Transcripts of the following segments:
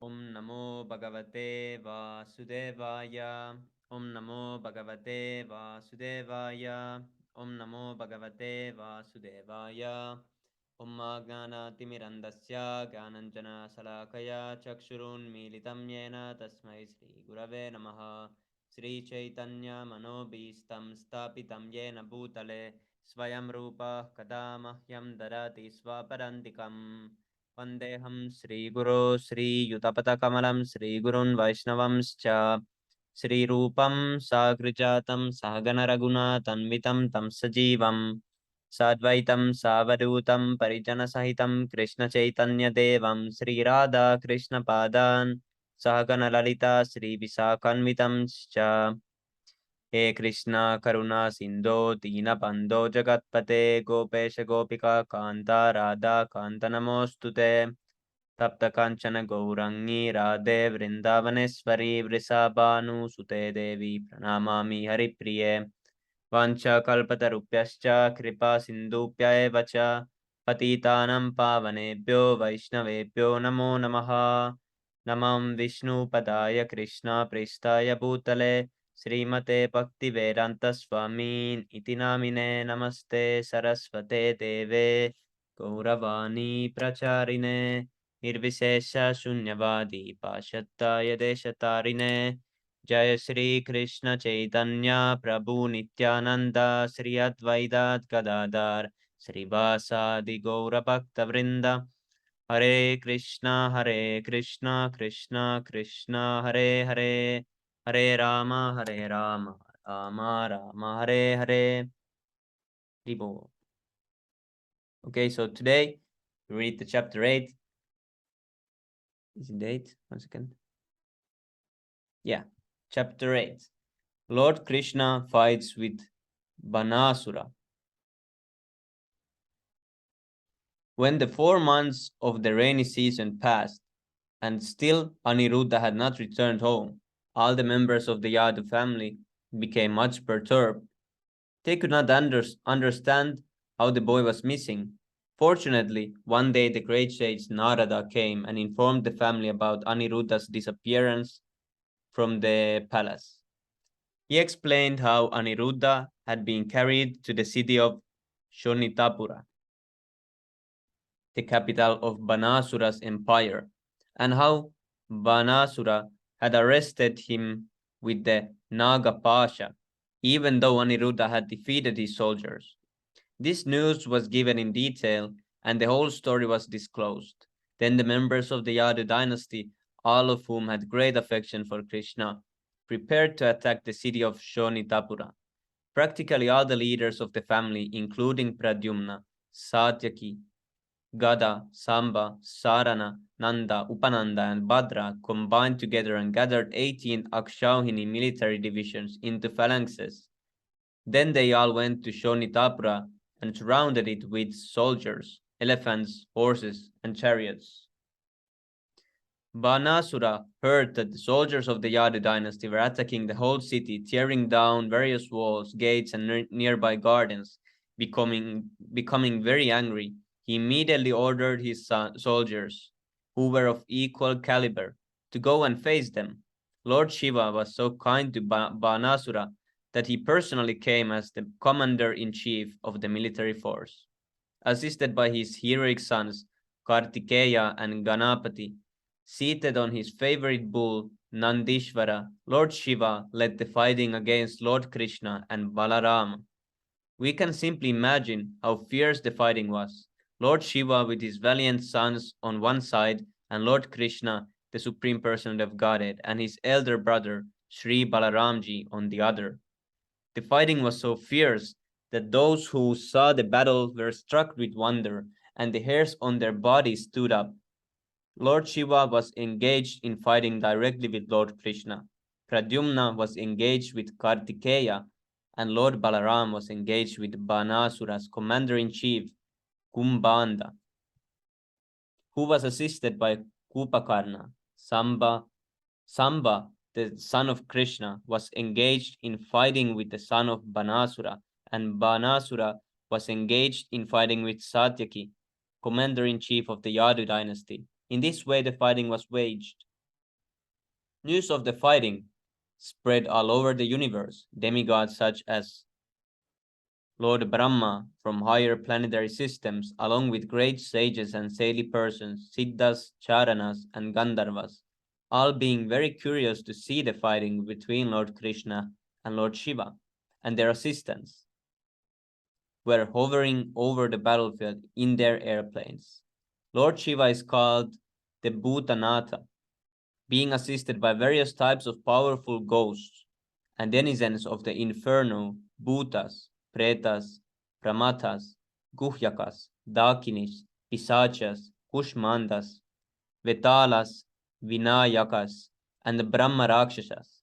Om Namo Bhagavate Vasudevaya. Om Namo Bhagavate Vasudevaya. Om Namo Bhagavate Vasudevaya. Om Jnanatimirandasya Jnananjana Salakaya Chakshurun Militam Yena Tasmai Sri Gurave Namaha. Sri Chaitanya Manobhistam Stapitam Yena Bhutale Swayam Rupa Kadamahyam Darati Swaparantikam. वन्देऽहं श्रीगुरो श्रीयुतपथकमलं श्रीगुरुन् वैष्णवंश्च श्रीरूपं साग्रजातं सहगणरघुनाथान्वितं तं सजीवं साद्वैतं सावधूतं परिजनसहितं कृष्णचैतन्यदेवं श्रीराधा कृष्णपादान् सहगणललिता श्रीविशाखान्वितंश्च हे कृष्णा करुणा सिन्धो दीनबन्धो जगत्पते गोपेश गोपिका कान्ता राधा कान्त नमोऽस्तु ते तप्त कांचन गौरंगी राधे वृंदावनेश्वरी वृषभानुसुते देवी प्रणमामि हरिप्रिये वाञ्छाकल्पतरुभ्यश्च कृपा सिन्धुभ्यैव च पतितानं पावनेभ्यो वैष्णवेभ्यो नमो नमः नमं विष्णुपदाय कृष्णप्रेष्ठाय भूतले श्रीमते भक्तिवेदान्तस्वामिन् इति नामिने नमस्ते सरस्वते देवे गौरवाणी प्रचारिणे निर्विशेष शून्यवादी पाश्चात्य देशतारिणे जय श्री कृष्ण चैतन्य प्रभु नित्यानंद श्री अद्वैत गदाधर श्रीवासादि गौर भक्त वृंद हरे Krishna Krishna Krishna Hare Hare Hare Ram Ram Ram Hare Hare. Okay, so today we read the chapter 8. Is it 8? 1 second. Yeah, chapter 8. Lord Krishna fights with Banasura. When the 4 months of the rainy season passed, and still Aniruddha had not returned home, all the members of the Yadu family became much perturbed. They could not understand how the boy was missing. Fortunately, one day the great sage Narada came and informed the family about Aniruddha's disappearance from the palace. He explained how Aniruddha had been carried to the city of Shonitapura, the capital of Banasura's empire, and how Banasura had arrested him with the Naga Pasha, even though Aniruddha had defeated his soldiers. This news was given in detail, and the whole story was disclosed. Then the members of the Yadu dynasty, all of whom had great affection for Krishna, prepared to attack the city of Shonitapura. Practically all the leaders of the family, including Pradyumna, Satyaki, Gada, Samba, Sarana, Nanda, Upananda, and Bhadra combined together and gathered 18 Akshauhini military divisions into phalanxes. Then they all went to Shonitapura and surrounded it with soldiers, elephants, horses, and chariots. Banasura heard that the soldiers of the Yadu dynasty were attacking the whole city, tearing down various walls, gates, and nearby gardens. Becoming very angry, he immediately ordered his soldiers, who were of equal caliber, to go and face them. Lord Shiva was so kind to Banasura that he personally came as the commander-in-chief of the military force. Assisted by his heroic sons, Kartikeya and Ganapati, seated on his favorite bull, Nandishvara, Lord Shiva led the fighting against Lord Krishna and Balarama. We can simply imagine how fierce the fighting was. Lord Shiva with his valiant sons on one side, and Lord Krishna, the Supreme Personality of Godhead, and his elder brother, Sri Balaramji, on the other. The fighting was so fierce that those who saw the battle were struck with wonder, and the hairs on their bodies stood up. Lord Shiva was engaged in fighting directly with Lord Krishna. Pradyumna was engaged with Kartikeya, and Lord Balaram was engaged with Banasura's commander-in-chief, Kumbhanda, who was assisted by Kupakarna. Samba, the son of Krishna, was engaged in fighting with the son of Banasura, and Banasura was engaged in fighting with Satyaki, commander-in-chief of the Yadu dynasty. In this way, the fighting was waged. News of the fighting spread all over the universe. Demigods such as Lord Brahma from higher planetary systems, along with great sages and saintly persons, Siddhas, Charanas, and Gandharvas, all being very curious to see the fighting between Lord Krishna and Lord Shiva, and their assistants were hovering over the battlefield in their airplanes. Lord Shiva is called the Bhutanatha, being assisted by various types of powerful ghosts and denizens of the inferno, Bhutas, Pretas, Pramathas, Guhyakas, Dakinis, Pisachas, Kushmandas, Vetalas, Vinayakas, and the Brahma Rakshasas.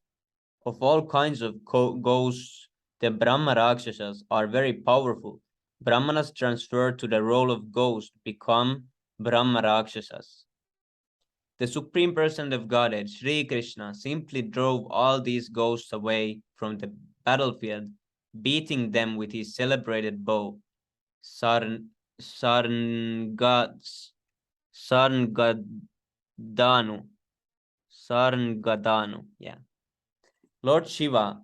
Of all kinds of ghosts, the Brahma Rakshasas are very powerful. Brahmanas transferred to the role of ghost become Brahma Rakshasas. The Supreme Person of Godhead, Sri Krishna, simply drove all these ghosts away from the battlefield, beating them with his celebrated bow, Sarngadanu. Sarngadanu, yeah. Lord Shiva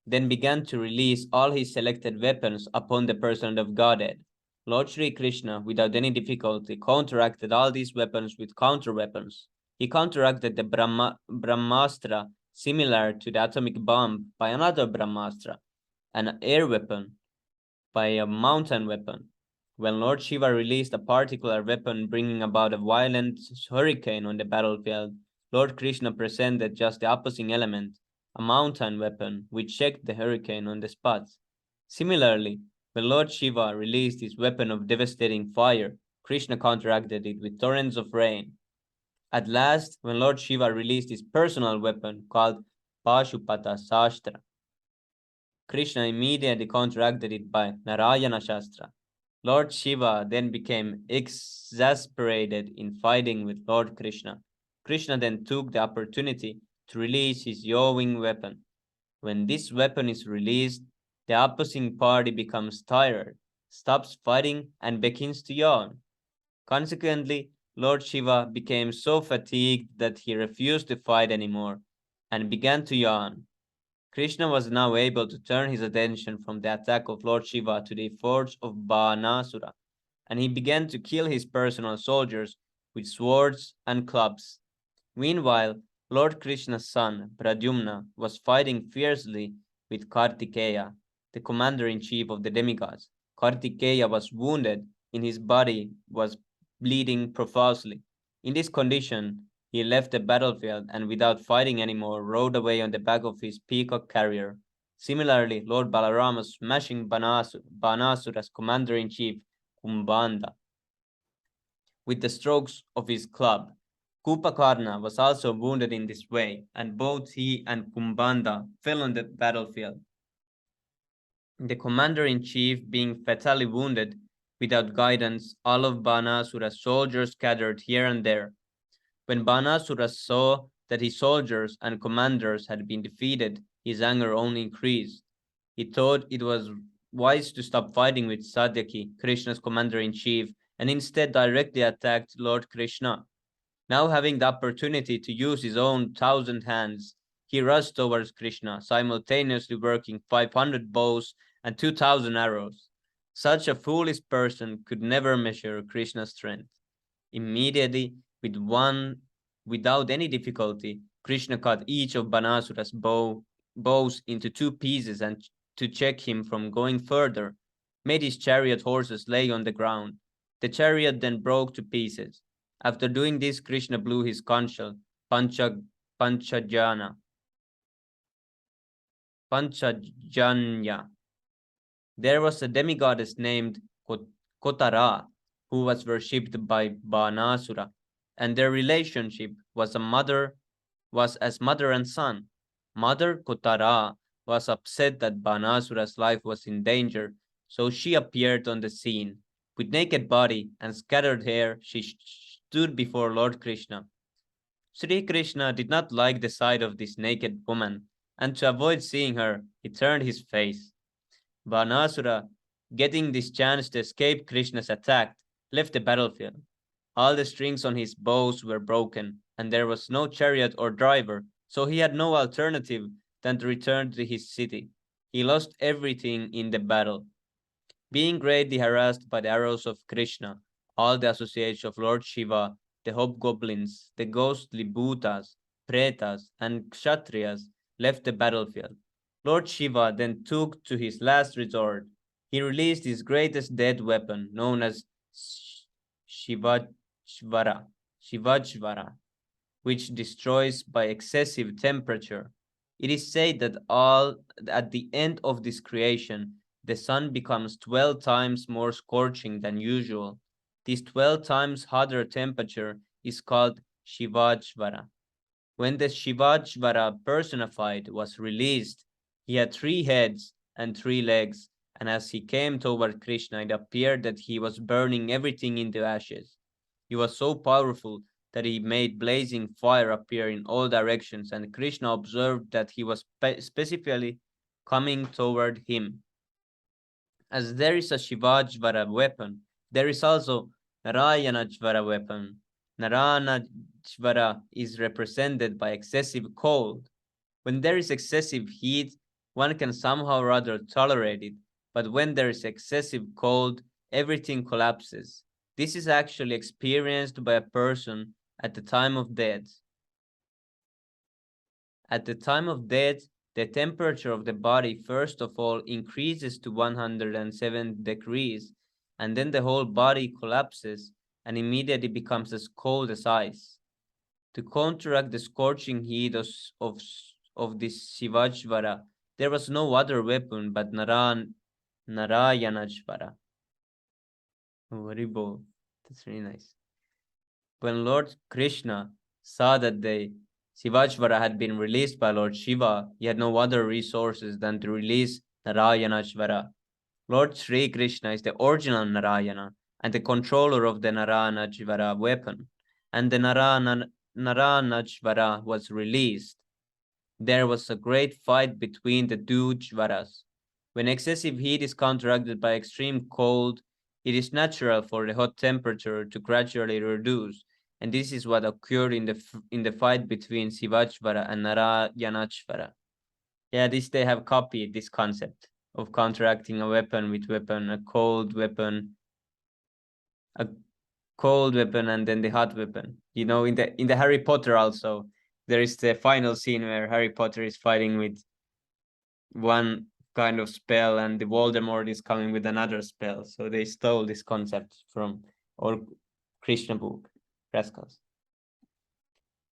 then began to release all his selected weapons upon the person of Godhead. Lord Sri Krishna, without any difficulty, counteracted all these weapons with counter weapons. He counteracted the Brahmastra, similar to the atomic bomb, by another Brahmastra, an air weapon by a mountain weapon. When Lord Shiva released a particular weapon bringing about a violent hurricane on the battlefield, Lord Krishna presented just the opposing element, a mountain weapon, which checked the hurricane on the spot. Similarly, when Lord Shiva released his weapon of devastating fire, Krishna counteracted it with torrents of rain. At last, when Lord Shiva released his personal weapon called Pashupata Shastra, Krishna immediately counteracted it by Narayana Shastra. Lord Shiva then became exasperated in fighting with Lord Krishna. Krishna then took the opportunity to release his yawing weapon. When this weapon is released, the opposing party becomes tired, stops fighting, and begins to yawn. Consequently, Lord Shiva became so fatigued that he refused to fight anymore and began to yawn. Krishna was now able to turn his attention from the attack of Lord Shiva to the efforts of Banasura, and he began to kill his personal soldiers with swords and clubs. Meanwhile, Lord Krishna's son, Pradyumna, was fighting fiercely with Kartikeya, the commander-in-chief of the demigods. Kartikeya was wounded in his body, was bleeding profusely. In this condition, he left the battlefield and without fighting anymore rode away on the back of his peacock carrier. Similarly, Lord Balarama was smashing Banasura's commander-in-chief, Kumbanda, with the strokes of his club. Kupakarna was also wounded in this way, and both he and Kumbanda fell on the battlefield. The commander-in-chief being fatally wounded, without guidance, all of Banasura's soldiers scattered here and there. When Banasura saw that his soldiers and commanders had been defeated, his anger only increased. He thought it was wise to stop fighting with Satyaki, Krishna's commander-in-chief, and instead directly attacked Lord Krishna. Now having the opportunity to use his own 1,000 hands, he rushed towards Krishna, simultaneously working 500 bows and 2,000 arrows. Such a foolish person could never measure Krishna's strength. Immediately, without any difficulty, Krishna cut each of Banasura's bows into two pieces and to check him from going further, made his chariot horses lay on the ground. The chariot then broke to pieces. After doing this, Krishna blew his conch Panchajana. Panchajanya. There was a demigoddess named Kotara, who was worshipped by Banasura, and their relationship was as mother and son. Mother Kotara was upset that Banasura's life was in danger, so she appeared on the scene. With naked body and scattered hair, she stood before Lord Krishna. Sri Krishna did not like the sight of this naked woman, and to avoid seeing her, he turned his face. Banasura, getting this chance to escape Krishna's attack, left the battlefield. All the strings on his bows were broken, and there was no chariot or driver, So he had no alternative than to return to his city. He lost everything in the battle. Being greatly harassed by the arrows of Krishna, all the associates of Lord Shiva, the hobgoblins, the ghostly bhutas, pretas, and kshatriyas left the battlefield. Lord Shiva then took to his last resort. He released his greatest dead weapon, known as Shivajvara, Shivajvara, which destroys by excessive temperature. It is said that at the end of this creation, the sun becomes 12 times more scorching than usual. This 12 times hotter temperature is called Shivajvara. When the Shivajvara personified was released, he had 3 heads and 3 legs, and as he came toward Krishna, it appeared that he was burning everything into ashes. He was so powerful that he made blazing fire appear in all directions, and Krishna observed that he was specifically coming toward him. As there is a Shivajvara weapon, there is also Narayanajvara weapon. Narayanajvara is represented by excessive cold. When there is excessive heat, one can somehow rather tolerate it, but when there is excessive cold, everything collapses. This is actually experienced by a person at the time of death. At the time of death, the temperature of the body first of all increases to 107 degrees, and then the whole body collapses and immediately becomes as cold as ice. To counteract the scorching heat of this Shivajvara, there was no other weapon but Narayanajvara. Oh, very bold. That's really nice. When Lord Krishna saw that the Shivajvara had been released by Lord Shiva, he had no other resources than to release Narayanajvara. Lord Sri Krishna is the original Narayana and the controller of the Narayanajvara weapon, and the Narayanajvara was released. There was a great fight between the two Jvaras. When excessive heat is counteracted by extreme cold, it is natural for the hot temperature to gradually reduce, and this is what occurred in the fight between Shivajvara and Narayanajvara. Yeah, this they have copied this concept of counteracting a weapon with weapon, a cold weapon, and then the hot weapon. You know, in the Harry Potter also, there is the final scene where Harry Potter is fighting with one kind of spell and the Voldemort is coming with another spell. So they stole this concept from our Krishna book, Rascals.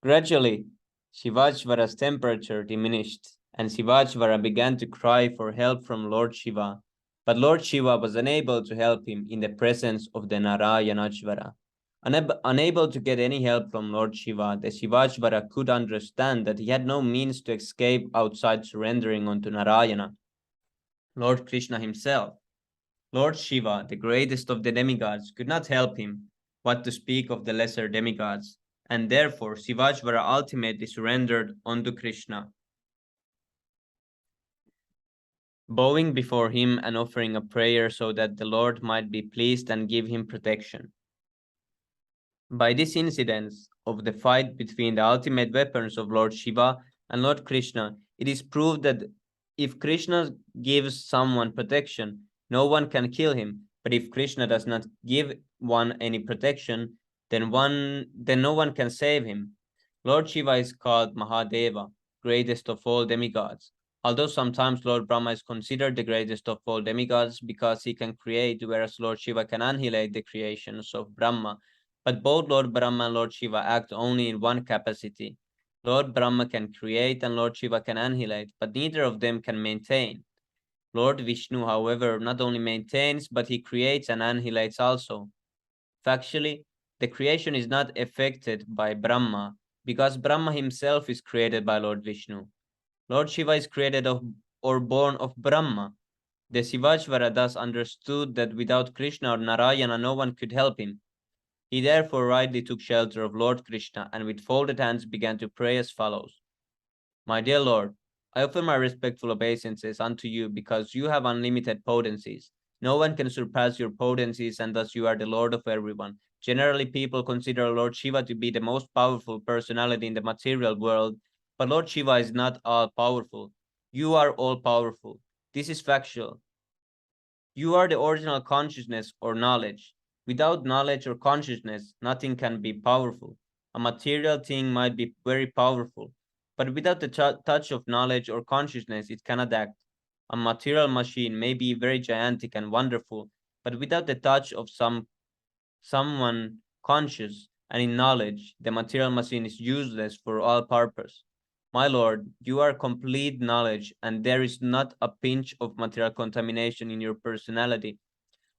Gradually, Shivajvara's temperature diminished, and Shivajvara began to cry for help from Lord Shiva. But Lord Shiva was unable to help him in the presence of the Narayanajvara. Unable to get any help from Lord Shiva, the Shivajvara could understand that he had no means to escape outside surrendering unto Narayana, Lord Krishna himself. Lord Shiva, the greatest of the demigods, could not help him, what to speak of the lesser demigods, and therefore Shivajvara ultimately surrendered unto Krishna, bowing before him and offering a prayer so that the Lord might be pleased and give him protection. By this incidence of the fight between the ultimate weapons of Lord Shiva and Lord Krishna, it is proved that if Krishna gives someone protection, no one can kill him. But if Krishna does not give one any protection, then no one can save him. Lord Shiva is called Mahadeva, greatest of all demigods. Although sometimes Lord Brahma is considered the greatest of all demigods because he can create, whereas Lord Shiva can annihilate the creations of Brahma. But both Lord Brahma and Lord Shiva act only in one capacity. Lord Brahma can create and Lord Shiva can annihilate, but neither of them can maintain. Lord Vishnu, however, not only maintains, but he creates and annihilates also. Factually, the creation is not affected by Brahma, because Brahma himself is created by Lord Vishnu. Lord Shiva is created of or born of Brahma. The Shivajvara thus understood that without Krishna or Narayana, no one could help him. He therefore rightly took shelter of Lord Krishna and with folded hands began to pray as follows. My dear Lord, I offer my respectful obeisances unto you because you have unlimited potencies. No one can surpass your potencies and thus you are the Lord of everyone. Generally, people consider Lord Shiva to be the most powerful personality in the material world, But Lord Shiva is not all-powerful. You are all-powerful. This is factual. You are the original consciousness or knowledge. Without knowledge or consciousness, nothing can be powerful. A material thing might be very powerful, but without the touch of knowledge or consciousness, it cannot act. A material machine may be very gigantic and wonderful, but without the touch of someone conscious and in knowledge, the material machine is useless for all purpose. My lord, you are complete knowledge, and there is not a pinch of material contamination in your personality.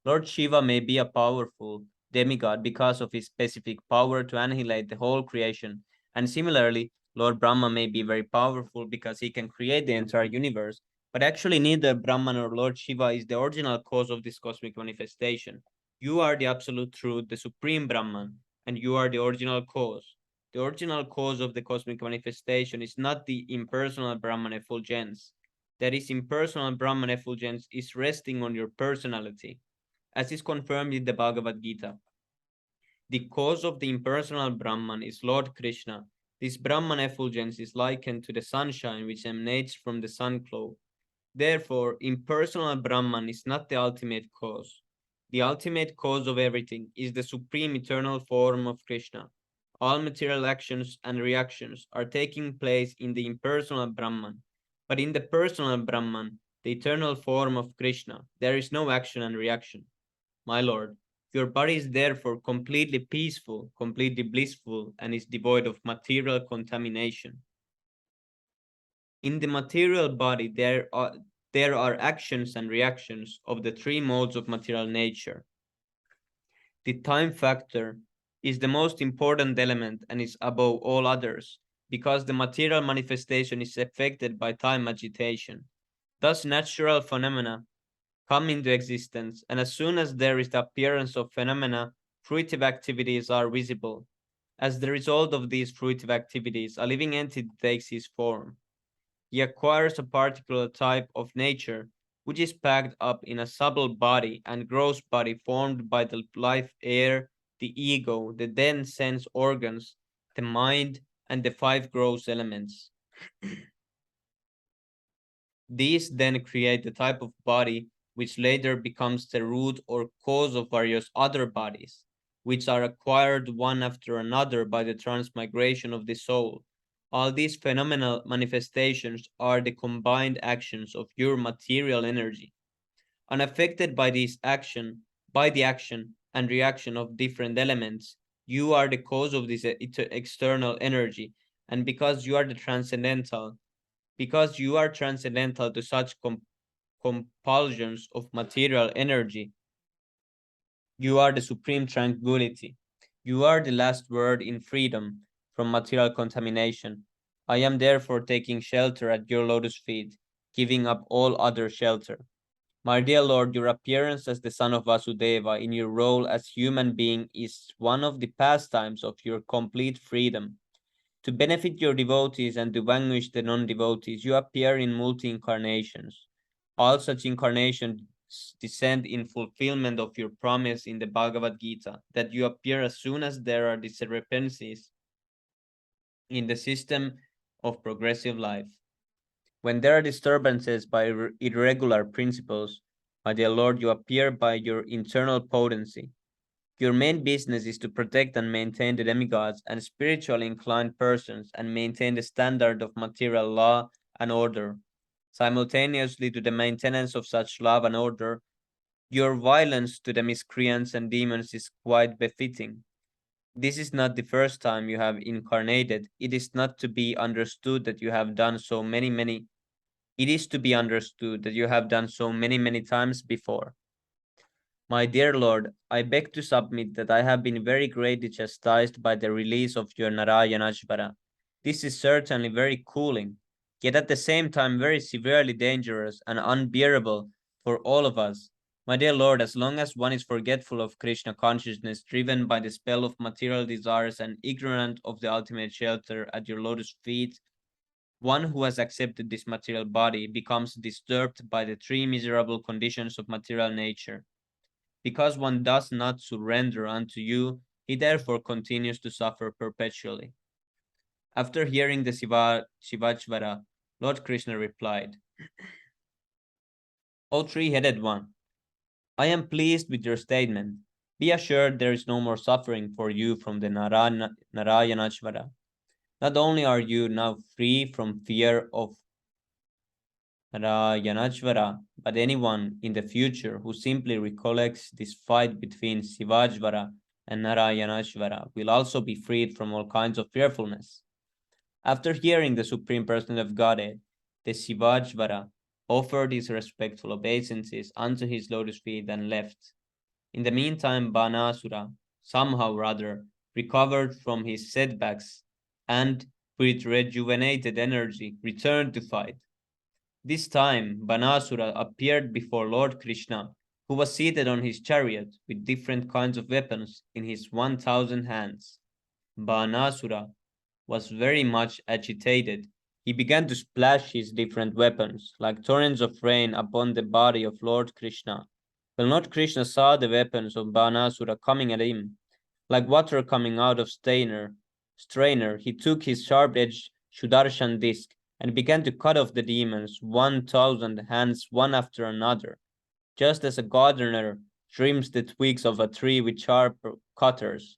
Lord Shiva may be a powerful demigod because of his specific power to annihilate the whole creation, and similarly, Lord Brahma may be very powerful because he can create the entire universe, but actually neither Brahman nor Lord Shiva is the original cause of this cosmic manifestation. You are the absolute truth, the supreme Brahman, and you are the original cause. The original cause of the cosmic manifestation is not the impersonal Brahman effulgence. That is, impersonal Brahman effulgence is resting on your personality, as is confirmed in the Bhagavad Gita. The cause of the impersonal Brahman is Lord Krishna. This Brahman effulgence is likened to the sunshine which emanates from the sun globe. Therefore, impersonal Brahman is not the ultimate cause. The ultimate cause of everything is the supreme eternal form of Krishna. All material actions and reactions are taking place in the impersonal Brahman. But in the personal Brahman, the eternal form of Krishna, there is no action and reaction. My lord, your body is therefore completely peaceful, completely blissful, and is devoid of material contamination. In the material body, there are actions and reactions of the three modes of material nature. The time factor is the most important element and is above all others, because the material manifestation is affected by time agitation. Thus, natural phenomena come into existence, and as soon as there is the appearance of phenomena, fruitive activities are visible. As the result of these fruitive activities, a living entity takes his form. He acquires a particular type of nature, which is packed up in a subtle body and gross body formed by the life air, the ego, the dense sense organs, the mind, and the five gross elements. These then create the type of body which later becomes the root or cause of various other bodies, which are acquired one after another by the transmigration of the soul. All these phenomenal manifestations are the combined actions of your material energy. Unaffected by the action and reaction of different elements, you are the cause of this external energy, and because you are transcendental to such compulsions of material energy, you are the supreme tranquility. You are the last word in freedom from material contamination. I am therefore taking shelter at your lotus feet, giving up all other shelter. My dear Lord, your appearance as the son of Vasudeva in your role as human being is one of the pastimes of your complete freedom. To benefit your devotees and to vanquish the non-devotees, you appear in multi-incarnations. All such incarnations descend in fulfillment of your promise in the Bhagavad Gita, that you appear as soon as there are discrepancies in the system of progressive life. When there are disturbances by irregular principles, my dear Lord, you appear by your internal potency. Your main business is to protect and maintain the demigods and spiritually inclined persons and maintain the standard of material law and order. Simultaneously to the maintenance of such love and order, your violence to the miscreants and demons is quite befitting. This is not the first time you have incarnated. It is not to be understood that you have done so many. It is to be understood that you have done so many times before. My dear Lord, I beg to submit that I have been very greatly chastised by the release of your Narayanashvara. This is certainly very cooling, yet at the same time very severely dangerous and unbearable for all of us. My dear Lord, as long as one is forgetful of Krishna consciousness, driven by the spell of material desires and ignorant of the ultimate shelter at your lotus feet, one who has accepted this material body becomes disturbed by the three miserable conditions of material nature. Because one does not surrender unto you, he therefore continues to suffer perpetually. After hearing the Shivajvara, Lord Krishna replied, O three-headed one, I am pleased with your statement. Be assured there is no more suffering for you from the Narayanashvara. Not only are you now free from fear of Narayanashvara, but anyone in the future who simply recollects this fight between Sivajvara and Narayanashvara will also be freed from all kinds of fearfulness. After hearing the Supreme Person of Godhead, the Sivajvara offered his respectful obeisances unto his lotus feet and left. In the meantime, Banasura, somehow rather, recovered from his setbacks and, with rejuvenated energy, returned to fight. This time, Banasura appeared before Lord Krishna, who was seated on his chariot with different kinds of weapons in his 1,000 hands. Banasura was very much agitated. He began to splash his different weapons, like torrents of rain, upon the body of Lord Krishna. When Lord Krishna saw the weapons of Banasura coming at him, like water coming out of strainer, he took his sharp-edged Sudarshan disc and began to cut off the demons 1,000 hands one after another, just as a gardener trims the twigs of a tree with sharp cutters.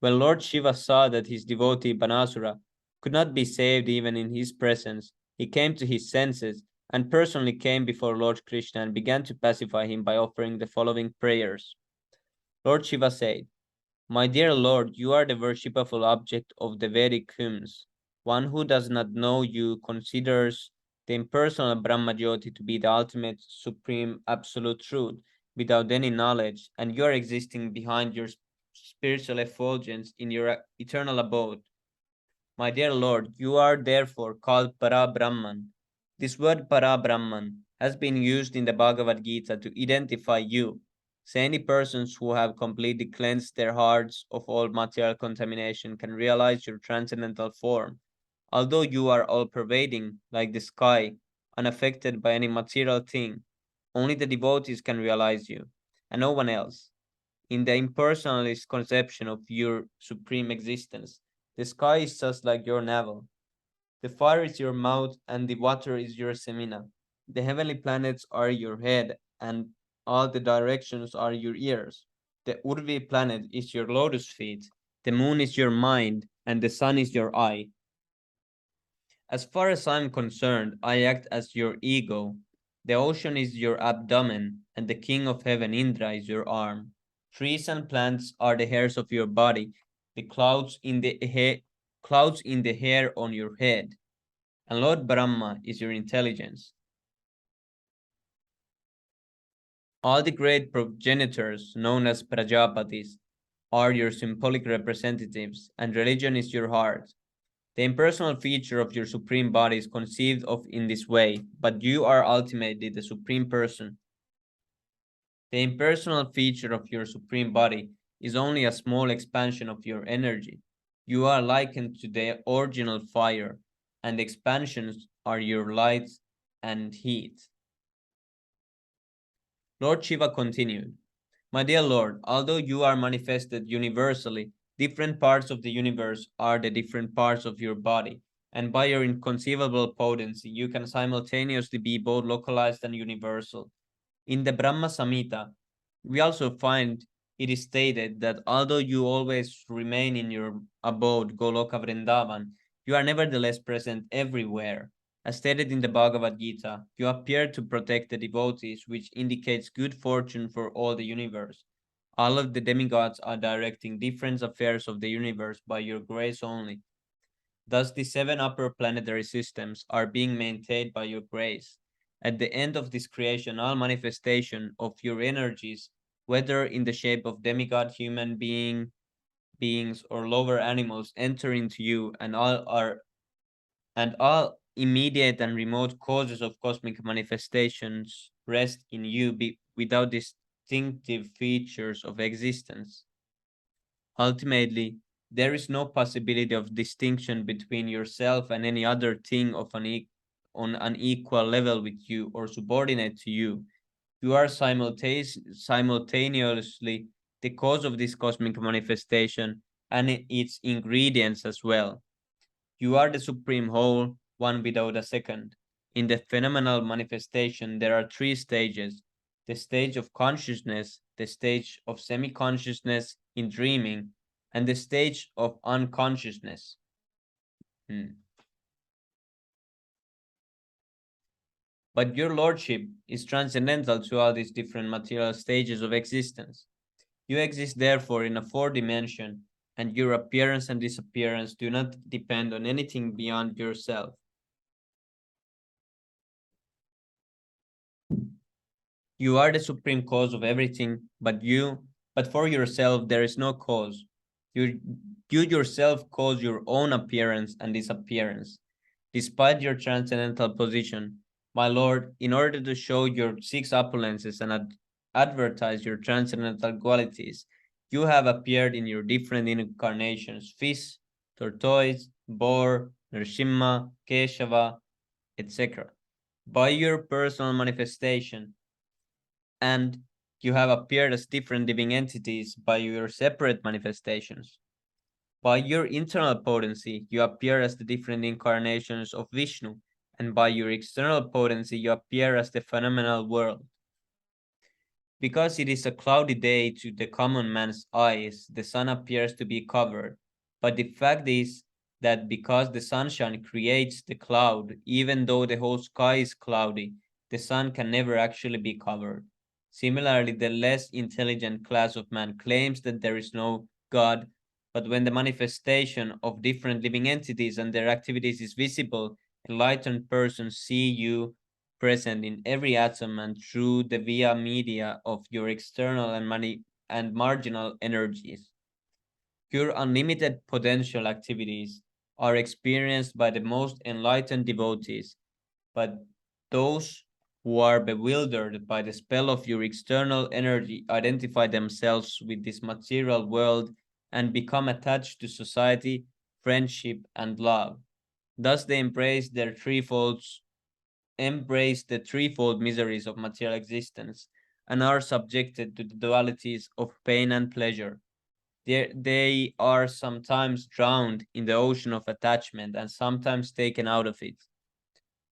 When Lord Shiva saw that his devotee Banasura could not be saved even in his presence, he came to his senses and personally came before Lord Krishna and began to pacify him by offering the following prayers. Lord Shiva said, My dear Lord, you are the worshipful object of the Vedic hymns. One who does not know you considers the impersonal Brahmajyoti to be the ultimate, supreme, absolute truth without any knowledge, and you are existing behind your spiritual effulgence in your eternal abode. My dear Lord, you are therefore called Para Brahman. This word Para Brahman has been used in the Bhagavad Gita to identify you. So any persons who have completely cleansed their hearts of all material contamination can realize your transcendental form. Although you are all pervading, like the sky, unaffected by any material thing, only the devotees can realize you, and no one else. In the impersonalist conception of your supreme existence, the sky is just like your navel. The fire is your mouth, and the water is your semina. The heavenly planets are your head, and all the directions are your ears. The Urvi planet is your lotus feet. The moon is your mind, and the sun is your eye. As far as I'm concerned, I act as your ego. The ocean is your abdomen, and the king of heaven, Indra, is your arm. Trees and plants are the hairs of your body, the clouds in the hair on your head, and Lord Brahma is your intelligence. All the great progenitors, known as Prajapatis, are your symbolic representatives, and religion is your heart. The impersonal feature of your supreme body is conceived of in this way, but you are ultimately the supreme person. The impersonal feature of your supreme body is only a small expansion of your energy. You are likened to the original fire, and the expansions are your light and heat. Lord Shiva continued, My dear Lord, although you are manifested universally, different parts of the universe are the different parts of your body, and by your inconceivable potency, you can simultaneously be both localized and universal. In the Brahma Samhita, we also find it is stated that although you always remain in your abode, Goloka Vrindavan, you are nevertheless present everywhere. As stated in the Bhagavad Gita, you appear to protect the devotees, which indicates good fortune for all the universe. All of the demigods are directing different affairs of the universe by your grace only. Thus, the seven upper planetary systems are being maintained by your grace. At the end of this creation, all manifestation of your energies, whether in the shape of demigod, beings, or lower animals, enter into you, and all immediate and remote causes of cosmic manifestations rest in you without distinctive features of existence. Ultimately, there is no possibility of distinction between yourself and any other thing on an equal level with you or subordinate to you. You are simultaneously the cause of this cosmic manifestation and its ingredients as well. You are the supreme whole, one without a second. In the phenomenal manifestation, there are three stages: the stage of consciousness, the stage of semi consciousness in dreaming, and the stage of unconsciousness. Hmm. But your lordship is transcendental to all these different material stages of existence. You exist therefore in a fourth dimension, and your appearance and disappearance do not depend on anything beyond yourself. You are the supreme cause of everything, but for yourself there is no cause. You, you yourself cause your own appearance and disappearance. Despite your transcendental position, my lord, in order to show your six opulences and advertise your transcendental qualities, you have appeared in your different incarnations: fish, tortoise, boar, Nrsimha, Keshava, etc. By your personal manifestation, and you have appeared as different living entities by your separate manifestations. By your internal potency, you appear as the different incarnations of Vishnu, and by your external potency, you appear as the phenomenal world. Because it is a cloudy day to the common man's eyes, the sun appears to be covered. But the fact is that because the sunshine creates the cloud, even though the whole sky is cloudy, the sun can never actually be covered. Similarly, the less intelligent class of man claims that there is no God, but when the manifestation of different living entities and their activities is visible, enlightened persons see you present in every atom and through the via media of your external and marginal energies. Your unlimited potential activities are experienced by the most enlightened devotees, but those who are bewildered by the spell of your external energy identify themselves with this material world and become attached to society, friendship, and love. Thus they embrace the threefold miseries of material existence and are subjected to the dualities of pain and pleasure. They are sometimes drowned in the ocean of attachment and sometimes taken out of it.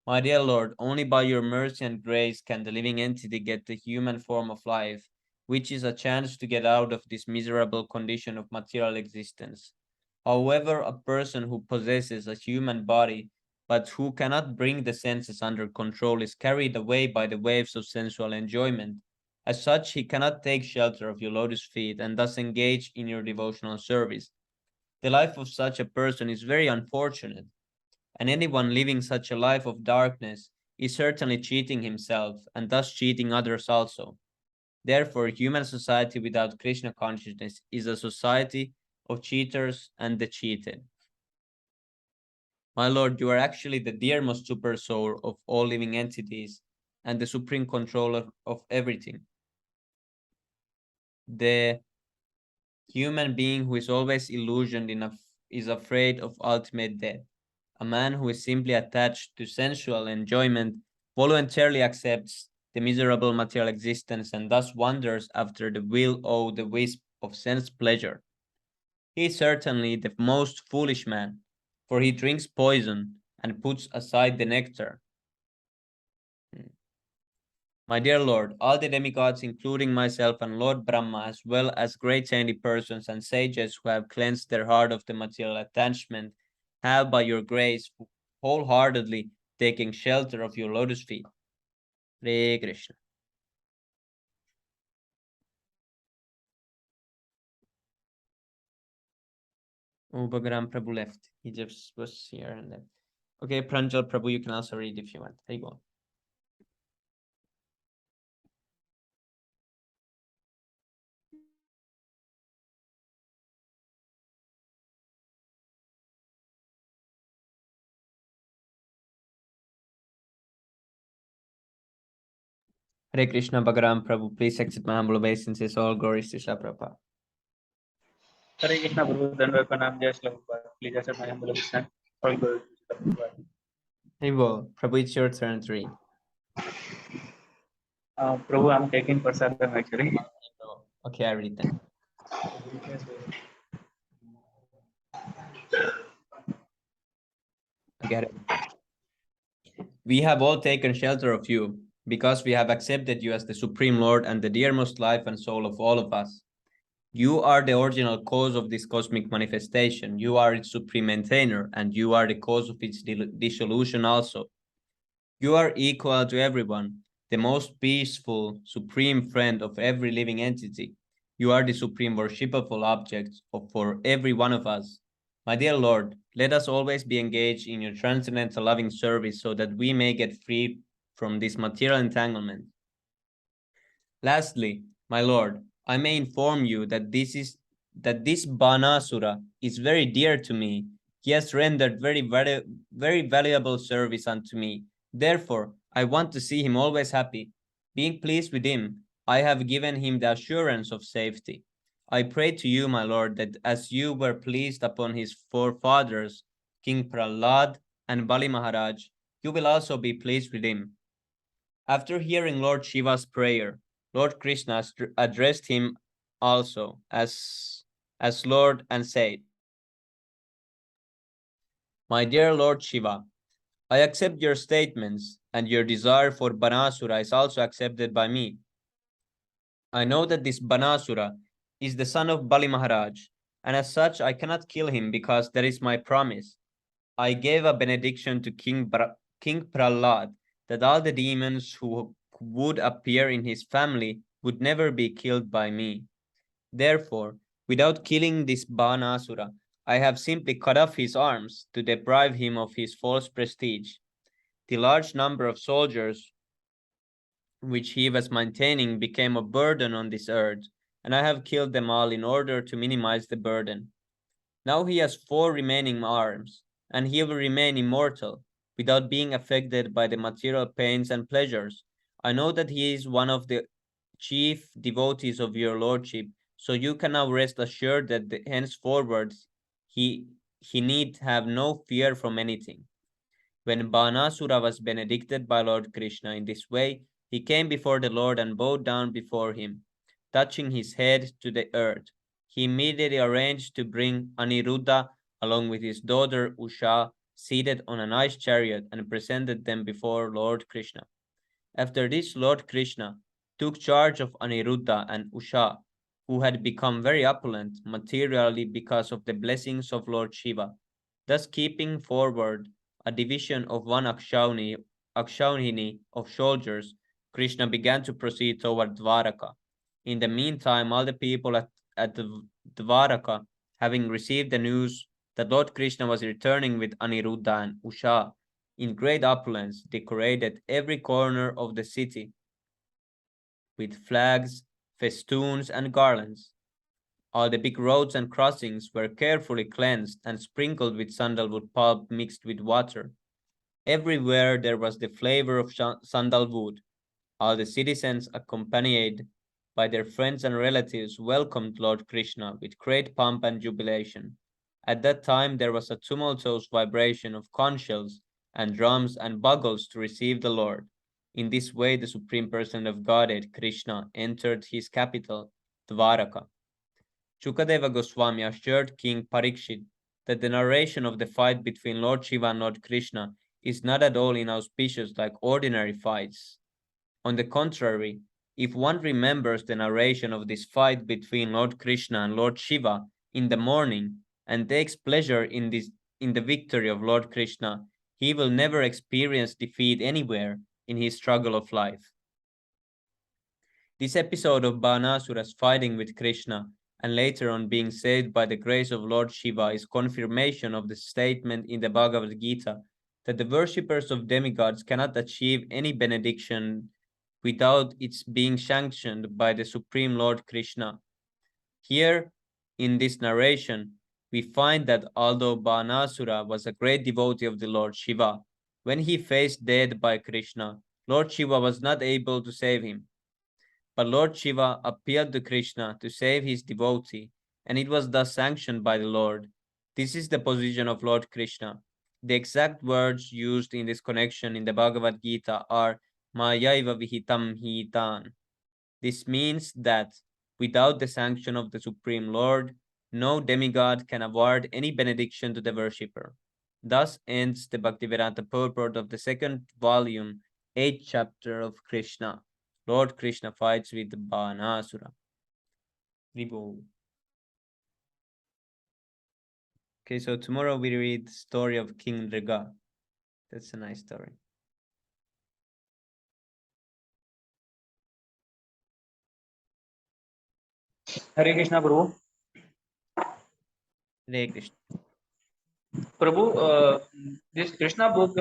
My dear Lord, only by your mercy and grace can the living entity get the human form of life, which is a chance to get out of this miserable condition of material existence. However, a person who possesses a human body but who cannot bring the senses under control is carried away by the waves of sensual enjoyment. As such, he cannot take shelter of your lotus feet and thus engage in your devotional service. The life of such a person is very unfortunate, and anyone living such a life of darkness is certainly cheating himself and thus cheating others also. Therefore, human society without Krishna consciousness is a society of cheaters and the cheated. My lord, you are actually the dearmost super soul of all living entities and the supreme controller of everything. The human being who is always illusioned is afraid of ultimate death. A man who is simply attached to sensual enjoyment voluntarily accepts the miserable material existence and thus wanders after the will-o', the wisp of sense pleasure. He is certainly the most foolish man, for he drinks poison and puts aside the nectar. My dear Lord, all the demigods, including myself and Lord Brahma, as well as great saintly persons and sages who have cleansed their heart of the material attachment, have by your grace wholeheartedly taken shelter of your lotus feet. Hare Krishna. Oh, Bhagaram Prabhu left. He just was here and then. Okay, Pranjal Prabhu, you can also read if you want. There you go. Hare Krishna, Bhagaram Prabhu, please accept my humble obeisances. All glories to Shri Prabhupada. Hare Krishna Prabhu, Dandavat Pranam, Jai Shri Prabhupada. Please accept my humble obeisance. All glory to Shri Prabhupada. Hey, well, Prabhu, it's your turn to read. Prabhu, I'm taking prasadam actually. Okay, I read then. Get it? We have all taken shelter of you, because we have accepted you as the Supreme Lord and the dearmost life and soul of all of us. You are the original cause of this cosmic manifestation. You are its supreme maintainer, and you are the cause of its dissolution also. You are equal to everyone, the most peaceful, supreme friend of every living entity. You are the supreme worshipful object for every one of us. My dear Lord, let us always be engaged in your transcendental loving service so that we may get free from this material entanglement. Lastly, my lord, I may inform you that this Banasura is very dear to me. He has rendered very valuable service unto me. Therefore, I want to see him always happy. Being pleased with him, I have given him the assurance of safety. I pray to you, my lord, that as you were pleased upon his forefathers, King Prahlad and Bali Maharaj, you will also be pleased with him. After hearing Lord Shiva's prayer, Lord Krishna addressed him also as Lord and said, My dear Lord Shiva, I accept your statements, and your desire for Banasura is also accepted by me. I know that this Banasura is the son of Bali Maharaj, and as such I cannot kill him because that is my promise. I gave a benediction to King Prahlad that all the demons who would appear in his family would never be killed by me. Therefore, without killing this Banasura, I have simply cut off his arms to deprive him of his false prestige. The large number of soldiers which he was maintaining became a burden on this earth, and I have killed them all in order to minimize the burden. Now he has four remaining arms, and he will remain immortal, without being affected by the material pains and pleasures. I know that he is one of the chief devotees of your lordship, so you can now rest assured that henceforward he he need have no fear from anything. When Banasura was benedicted by Lord Krishna in this way, he came before the Lord and bowed down before him, touching his head to the earth. He immediately arranged to bring Aniruddha along with his daughter Usha seated on a nice chariot and presented them before Lord Krishna. After this, Lord Krishna took charge of Aniruddha and Usha, who had become very opulent materially because of the blessings of Lord Shiva, thus keeping forward a division of one Akshauhini of soldiers. Krishna began to proceed toward Dwaraka. In the meantime, all the people at the Dwaraka, having received the news that Lord Krishna was returning with Aniruddha and Usha, in great opulence, decorated every corner of the city with flags, festoons, and garlands. All the big roads and crossings were carefully cleansed and sprinkled with sandalwood pulp mixed with water. Everywhere there was the flavor of sandalwood. All the citizens, accompanied by their friends and relatives, welcomed Lord Krishna with great pomp and jubilation. At that time there was a tumultuous vibration of conch shells and drums and bugles to receive the Lord. In this way the Supreme Person of Godhead, Krishna, entered his capital, Dwaraka. Shukadeva Goswami assured King Parikshit that the narration of the fight between Lord Shiva and Lord Krishna is not at all inauspicious like ordinary fights. On the contrary, if one remembers the narration of this fight between Lord Krishna and Lord Shiva in the morning and takes pleasure in the victory of Lord Krishna, he will never experience defeat anywhere in his struggle of life. This episode of Banasura's fighting with Krishna and later on being saved by the grace of Lord Shiva is confirmation of the statement in the Bhagavad Gita that the worshippers of demigods cannot achieve any benediction without its being sanctioned by the Supreme Lord Krishna. Here, in this narration, we find that although Banasura was a great devotee of the Lord Shiva, when he faced death by Krishna, Lord Shiva was not able to save him. But Lord Shiva appealed to Krishna to save his devotee, and it was thus sanctioned by the Lord. This is the position of Lord Krishna. The exact words used in this connection in the Bhagavad Gita are Mayaiva Vihitam Hitan. This means that without the sanction of the Supreme Lord, no demigod can award any benediction to the worshipper. Thus ends the Bhaktivedanta purport of the second volume, 8th chapter of Krishna. Lord Krishna fights with Banasura. Vibhu. Okay, so tomorrow we read the story of King Riga. That's a nice story. Hare Krishna, Prabhu. Hare Krishna. Prabhu, this Krishna book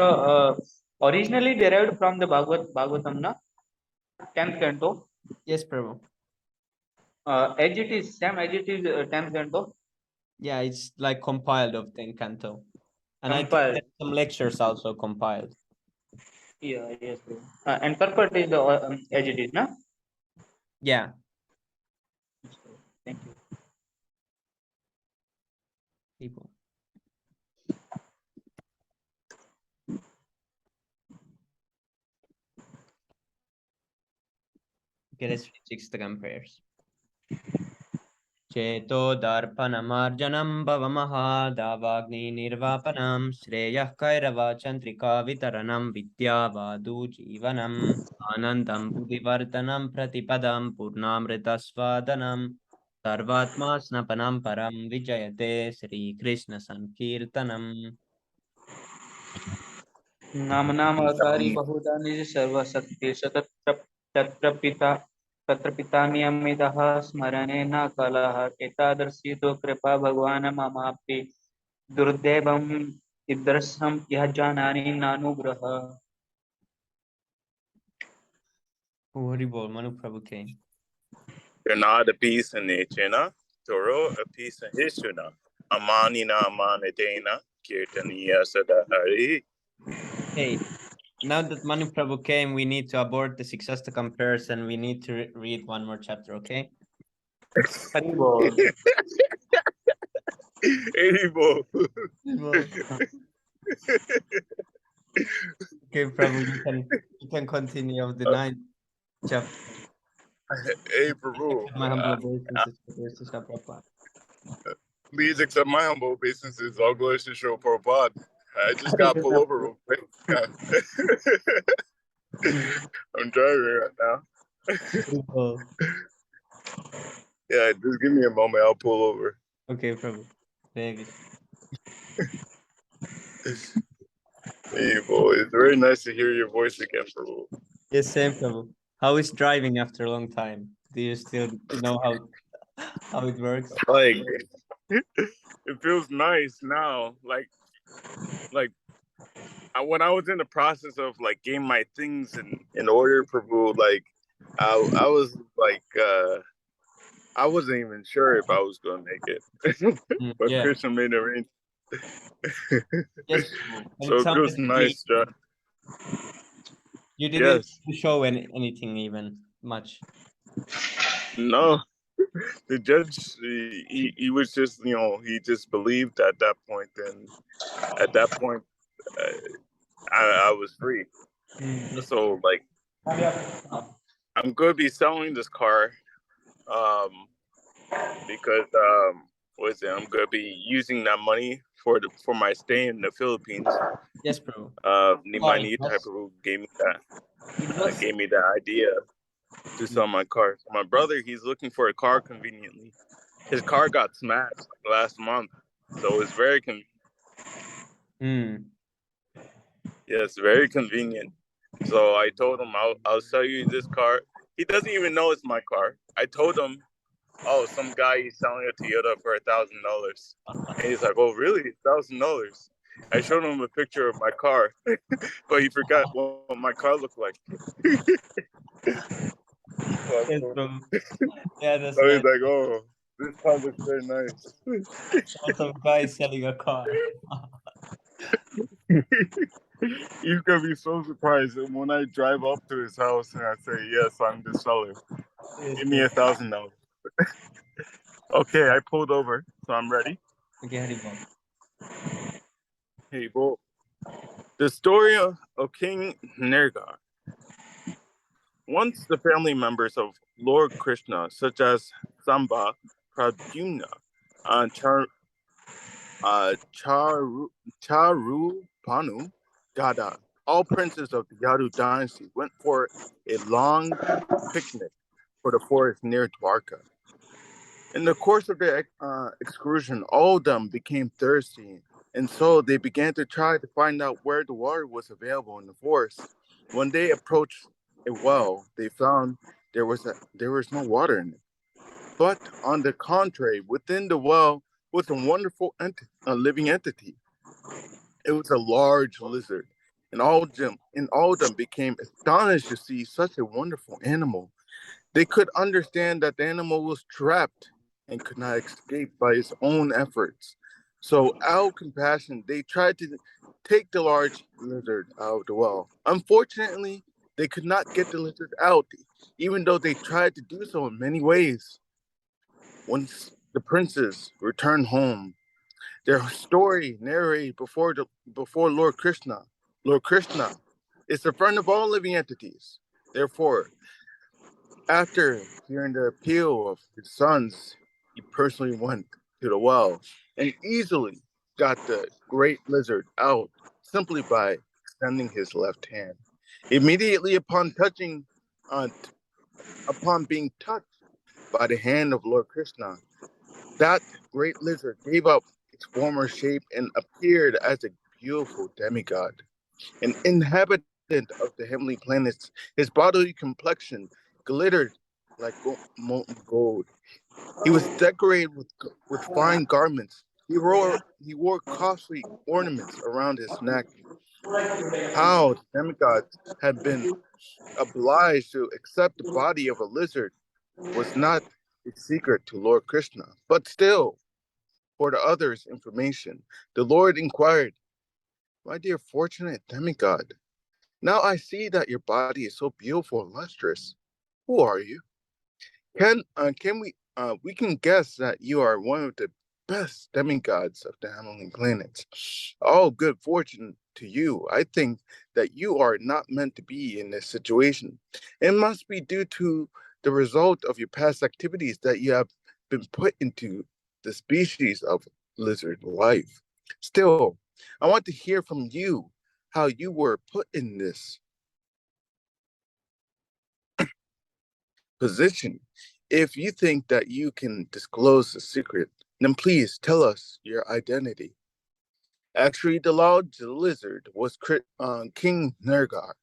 originally derived from the Bhagavatam, na? 10th canto. Yes, Prabhu. As it is, same as it is 10th canto. Yeah, it's like compiled of the Encanto. And I think Compiled. that some lectures also compiled. Yeah, yes, Prabhu. And purport is the as it is, na? Yeah. Thank you. People. Okay, let's read 6 prayers. चेतो दर्पणमार्जनं भवमहादावाग्निर्वापनं श्रेयः कैरवचन्द्रिका वितरणं विद्यावादुजीवनम् आनन्दं बुद्धिवर्धनं प्रतिपदं पूर्णामृतस्वादनं सर्वात्मा स्नपनं परं विजयते श्रीकृष्णसङ्कीर्तनम् नाम नाम अकारी बहुधा निज सर्वशक्ति तत्र पिता नियमितः स्मरणे न कलह एतादृशी तो कृपा भगवान ममापि दुर्दैवम् ईदृशम् यः जानामि नानुग्रह. Hari Bol, Manu Prabhu came. Granada peace in Chena, Toro a peace in Hishuna, Amanina Amanadena, Kirtaniya Sadahari. Hey, now that Manu Prabhu came, we need to abort the Sixasta comparison. We need to read one more chapter, okay? Haribol. Haribol. Okay, Prabhu, you can continue of the 9th chapter. Hey, Prabhu. My humble obeisances to Krishna Prabhupada. Please accept my humble obeisances. All glories to Shri Prabhupada. I just got pulled over real quick. I'm driving right now. Yeah, just give me a moment. I'll pull over. Okay, Prabhu. Very Hey, boy. It's very nice to hear your voice again, Prabhu. Yes, same, Prabhu. How is driving after a long time? Do you still know how it works? Like, it feels nice now. Like when I was in the process of like getting my things in order, Prabhu, like I was like I wasn't even sure if I was gonna make it. But Yeah. Krishna made it rain. Yes, Prabhu. So it feels nice, John. You didn't show anything even much. No. The judge he was just, you know, he just believed at that point, and at that point I was free. Yes. So like I'm gonna be selling this car because I'm gonna be using that money for my stay in the Philippines. Yes, bro. Nimani Taiparu gave me that idea to sell my car. So my brother, he's looking for a car conveniently. His car got smashed last month, so it's very Yes, very convenient. So I told him I'll sell you this car. He doesn't even know it's my car. I told him, oh, some guy is selling a Toyota for $1,000, and he's like, oh, really, $1,000? I showed him a picture of my car, but he forgot what my car looked like. Yes, bro. Yeah, that's so nice. he's like, oh, this car looks very nice. Some guy selling a car. He's gonna be so surprised when I drive up to his house and I say, yes, I'm the seller. Yes, Give me $1,000. Okay, I pulled over, so I'm ready. Okay, Haribol. Hey, Bo. The story of King Nergal. Once the family members of Lord Krishna, such as Samba, Pradyumna, Charupanu Gada, all princes of the Yadu dynasty, went for a long picnic for the forest near Dwarka. In the course of their excursion, all of them became thirsty, and so they began to try to find out where the water was available in the forest. When they approached a well, they found there was no water in it. But on the contrary, within the well was a wonderful living entity. It was a large lizard, and all of them became astonished to see such a wonderful animal. They could understand that the animal was trapped and could not escape by its own efforts. So, out of compassion, they tried to take the large lizard out of the well. Unfortunately, they could not get the lizard out, even though they tried to do so in many ways. Once the princes returned home, their story narrated before Lord Krishna. Lord Krishna is the friend of all living entities. Therefore, after hearing the appeal of his sons, he personally went to the well and easily got the great lizard out simply by extending his left hand. Immediately uh, upon being touched by the hand of Lord Krishna, that great lizard gave up its former shape and appeared as a beautiful demigod, an inhabitant of the heavenly planets. His bodily complexion glittered like molten gold. He was decorated with fine garments. He wore costly ornaments around his neck. How the demigods had been obliged to accept the body of a lizard was not a secret to Lord Krishna. But still, for the others' information, the Lord inquired, "My dear fortunate demigod, now I see that your body is so beautiful and lustrous. Who are you? We can guess that you are one of the best demigods of the heavenly planets. All good fortune to you. I think that you are not meant to be in this situation. It must be due to the result of your past activities that you have been put into the species of lizard life. Still, I want to hear from you how you were put in this position. If you think that you can disclose the secret, then please tell us your identity." Actually, the large lizard was King Nergar.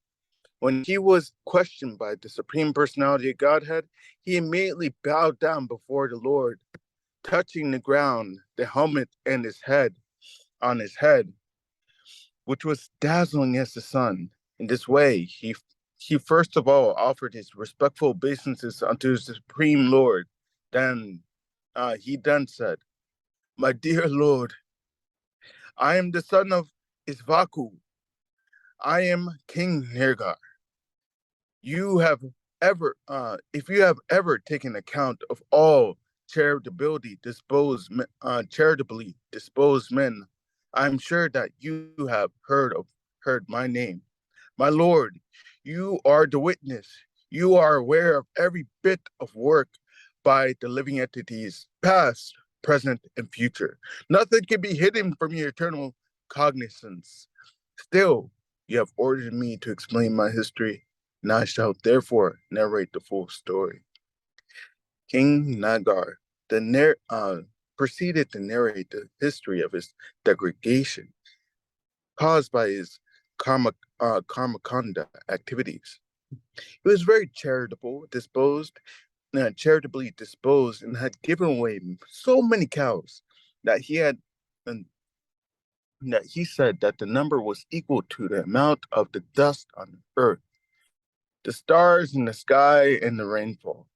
When he was questioned by the Supreme Personality of Godhead, he immediately bowed down before the Lord, touching the ground, the helmet and his head on his head, which was dazzling as the sun. In this way, he first of all offered his respectful obeisances unto the Supreme Lord. Then he then said, "My dear Lord, I am the son of Isvaku. I am King Nergar. You have if you have ever taken account of all charitably disposed men, I'm sure that you have heard my name. My Lord, you are the witness. You are aware of every bit of work by the living entities, past, present, and future. Nothing can be hidden from your eternal cognizance. Still, you have ordered me to explain my history, and I shall therefore narrate the full story." King Nagar proceeded to narrate the history of his degradation caused by his karmakanda activities. He was very charitably disposed, and had given away so many cows that he had, and that he said that the number was equal to the amount of the dust on earth, the stars in the sky, and the rainfall.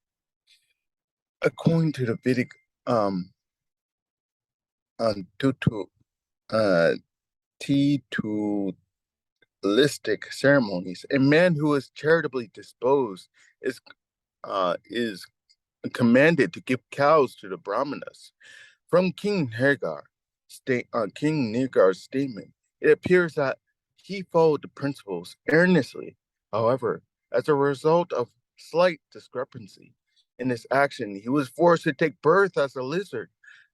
According to the Vedic tutu, uh, Titulistic ceremonies, a man who is charitably disposed is commanded to give cows to the brahmanas. From King Nergar's statement, it appears that he followed the principles earnestly. However, as a result of slight discrepancy in his action, he was forced to take birth as a lizard.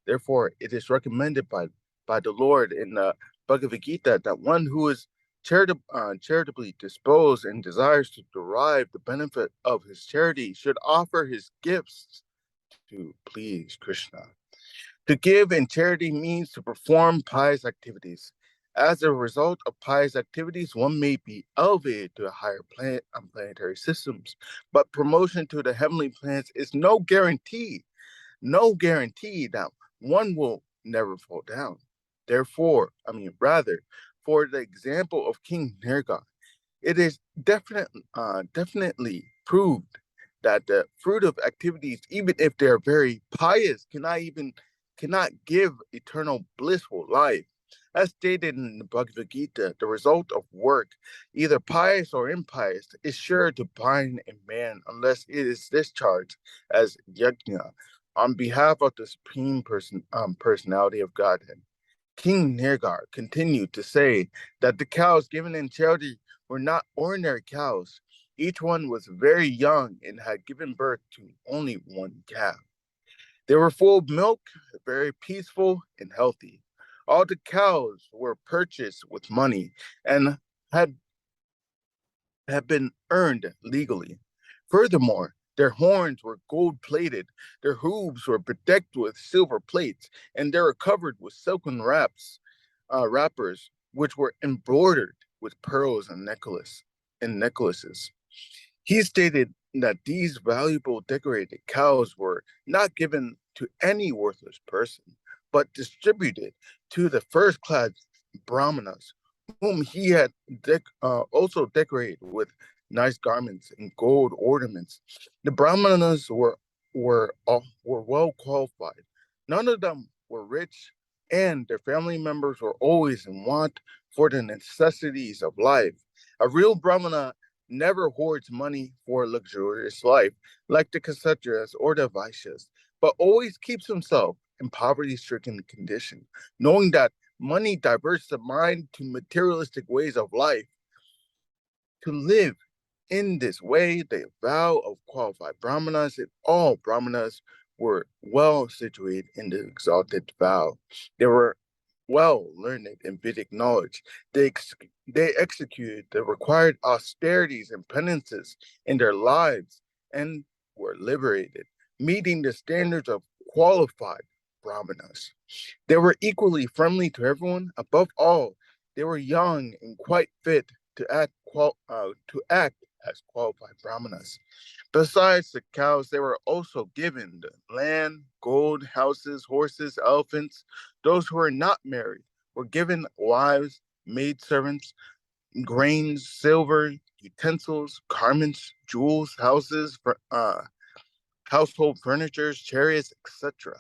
Therefore, it is recommended by by the Lord in the Bhagavad Gita that one who is charitably disposed and desires to derive the benefit of his charity should offer his gifts to please Krishna. To give in charity means to perform pious activities. As a result of pious activities, one may be elevated to higher planetary systems, but promotion to the heavenly planets is no guarantee that one will never fall down. Rather, for the example of King Nergal, it is definitely proved that the fruit of activities, even if they're very pious, cannot give eternal blissful life. As stated in the Bhagavad Gita, the result of work, either pious or impious, is sure to bind a man unless it is discharged as yajna on behalf of the personality of Godhead. King Nergar continued to say that the cows given in charity were not ordinary cows. Each one was very young and had given birth to only one calf. They were full of milk, very peaceful and healthy. All the cows were purchased with money and had been earned legally. Furthermore, their horns were gold plated, their hooves were bedecked with silver plates, and they were covered with silken wrappers, which were embroidered with pearls and necklaces. He stated that these valuable decorated cows were not given to any worthless person, but distributed to the first class brahmanas, whom he had also decorated with nice garments and gold ornaments. The brahmanas were well qualified. None of them were rich, and their family members were always in want for the necessities of life. A real brahmana never hoards money for a luxurious life like the Kshatriyas or the Vaishyas, but always keeps himself in poverty-stricken condition, knowing that money diverts the mind to materialistic ways of life. To live in this way, the vow of qualified brahmanas and all brahmanas were well situated in the exalted vow. They were well learned in Vedic knowledge. They executed the required austerities and penances in their lives and were liberated, meeting the standards of qualified brahmanas. They were equally friendly to everyone. Above all, they were young and quite fit to act as qualified brahmanas. Besides the cows, they were also given the land, gold, houses, horses, elephants. Those who were not married were given wives, maidservants, grains, silver, utensils, garments, jewels, household furniture, chariots, etc.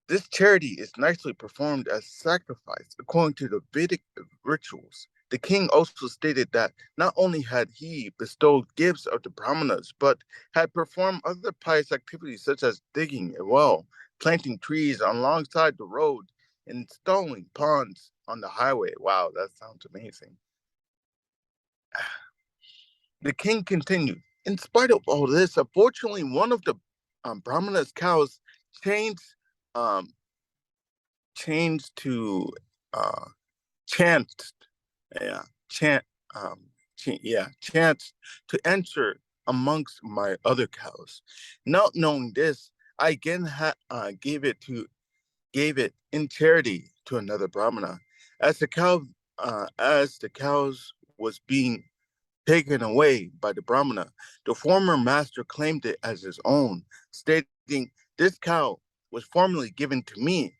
This charity is nicely performed as sacrifice according to the Vedic rituals. The king also stated that not only had he bestowed gifts of the brahmanas, but had performed other pious activities such as digging a well, planting trees alongside the road, and installing ponds on the highway. Wow, that sounds amazing. The king continued, in spite of all this, unfortunately, one of the brahmanas' cows changed um, changed to uh chanced yeah chant chanced to enter amongst my other cows. Not knowing this, I again gave it in charity to another brahmana. As the cows was being taken away by the brahmana, the former master claimed it as his own, stating, this cow was formerly given to me.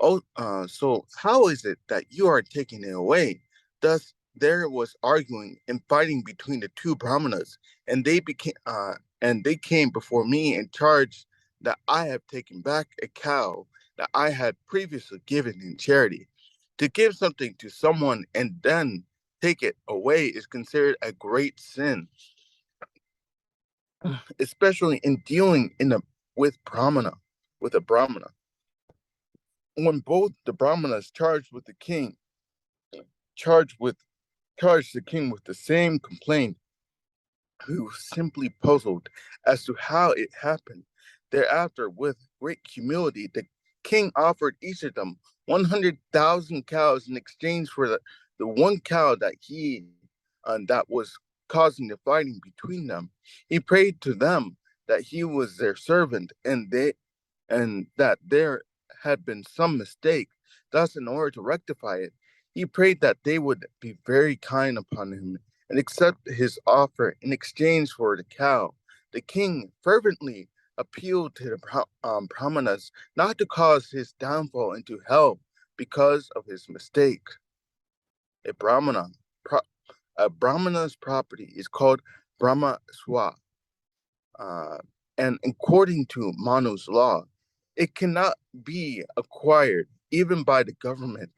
Oh, so how is it that you are taking it away? Thus, there was arguing and fighting between the two brahmanas, and they came before me and charged that I have taken back a cow that I had previously given in charity. To give something to someone and then take it away is considered a great sin, especially in dealing with brahmana, with a brahmana. When both the brahmanas charged with charged the king with the same complaint, who was simply puzzled as to how it happened. Thereafter, with great humility, the king offered each of them 100,000 cows in exchange for the one cow that was causing the fighting between them. He prayed to them that he was their servant and that there had been some mistake. Thus, in order to rectify it, he prayed that they would be very kind upon him and accept his offer in exchange for the cow. The king fervently appealed to the Brahmanas not to cause his downfall into hell because of his mistake. A Brahmana, a Brahmana's property is called Brahma Swa, uh, and according to Manu's law, it cannot be acquired even by the government.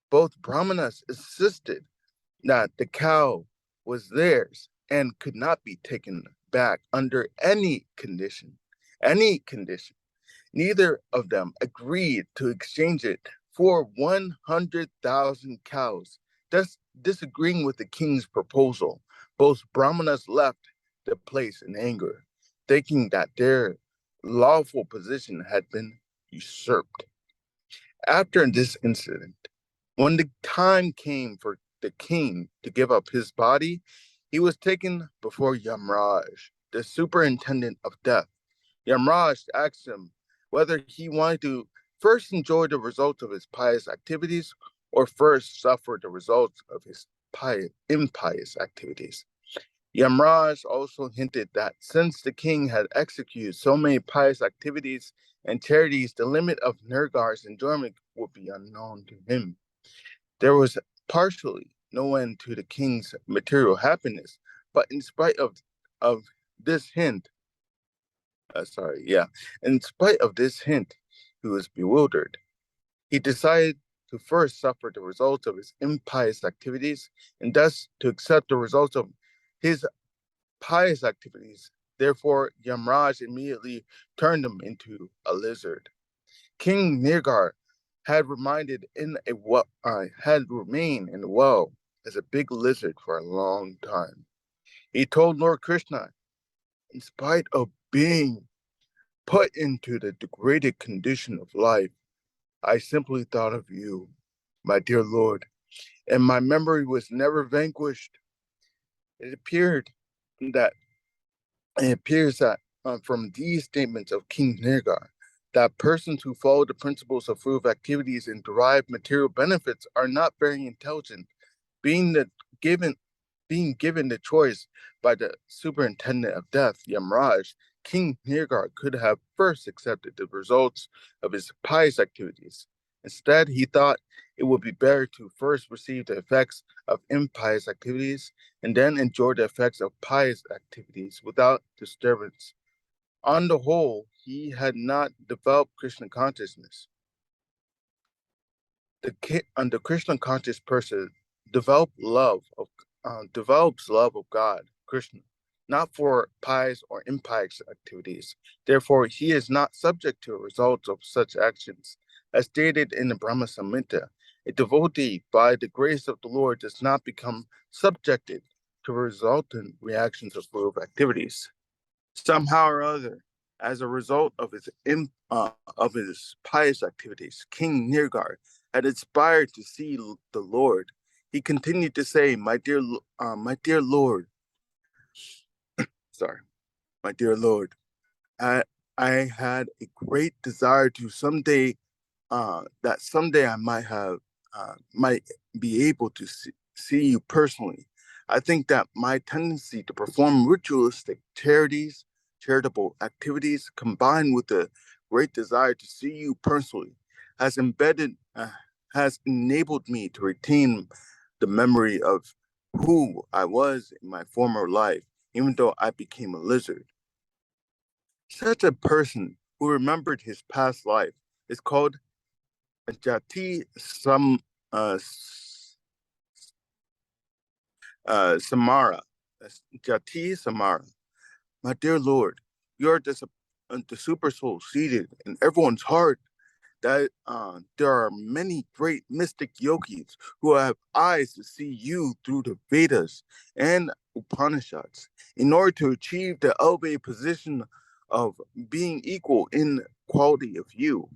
Both Brahmanas insisted that the cow was theirs and could not be taken back under any condition. Any condition. Neither of them agreed to exchange it for 100,000 cows. Thus, disagreeing with the king's proposal, both Brahmanas left the place in anger, thinking that their lawful position had been usurped. After this incident, when the time came for the king to give up his body, he was taken before Yamraj, the superintendent of death. Yamraj asked him whether he wanted to first enjoy the results of his pious activities or first suffer the results of his impious activities. Yamraj also hinted that since the king had executed so many pious activities and charities, the limit of Nergar's enjoyment would be unknown to him. There was partially no end to the king's material happiness, but in spite of this hint, in spite of this hint, he was bewildered. He decided to first suffer the results of his impious activities and thus to accept the results of his pious activities. Therefore, Yamraj immediately turned him into a lizard. King Nirgar had had remained in the well as a big lizard for a long time. He told Lord Krishna, in spite of being put into the degraded condition of life, I simply thought of you, my dear Lord, and my memory was never vanquished. It appeared that it appears that from these statements of King Nirgar, that persons who follow the principles of fruit activities and derive material benefits are not very intelligent, being the given being given the choice by the superintendent of death, Yamraj. King Nirgar could have first accepted the results of his pious activities. Instead, he thought it would be better to first receive the effects of impious activities and then enjoy the effects of pious activities without disturbance. On the whole, he had not developed Krishna consciousness. The Krishna conscious person develops love of God, Krishna, not for pious or impious activities. Therefore, he is not subject to the results of such actions. As stated in the Brahma Samhita, a devotee, by the grace of the Lord, does not become subjected to resultant reactions of fruitive activities. Somehow or other, as a result of his pious activities, King Nirgar had inspired to see the Lord. He continued to say, my dear Lord, sorry, my dear Lord, I, I had a great desire to someday I might be able to see you personally. I think that my tendency to perform ritualistic charitable activities, combined with the great desire to see you personally, has has enabled me to retain the memory of who I was in my former life, even though I became a lizard. Such a person who remembered his past life is called Jati uh, Samara. Jati Samara. My dear Lord, you are the super soul seated in everyone's heart. That there are many great mystic yogis who have eyes to see you through the Vedas and Upanishads in order to achieve the elevated position of being equal in quality of you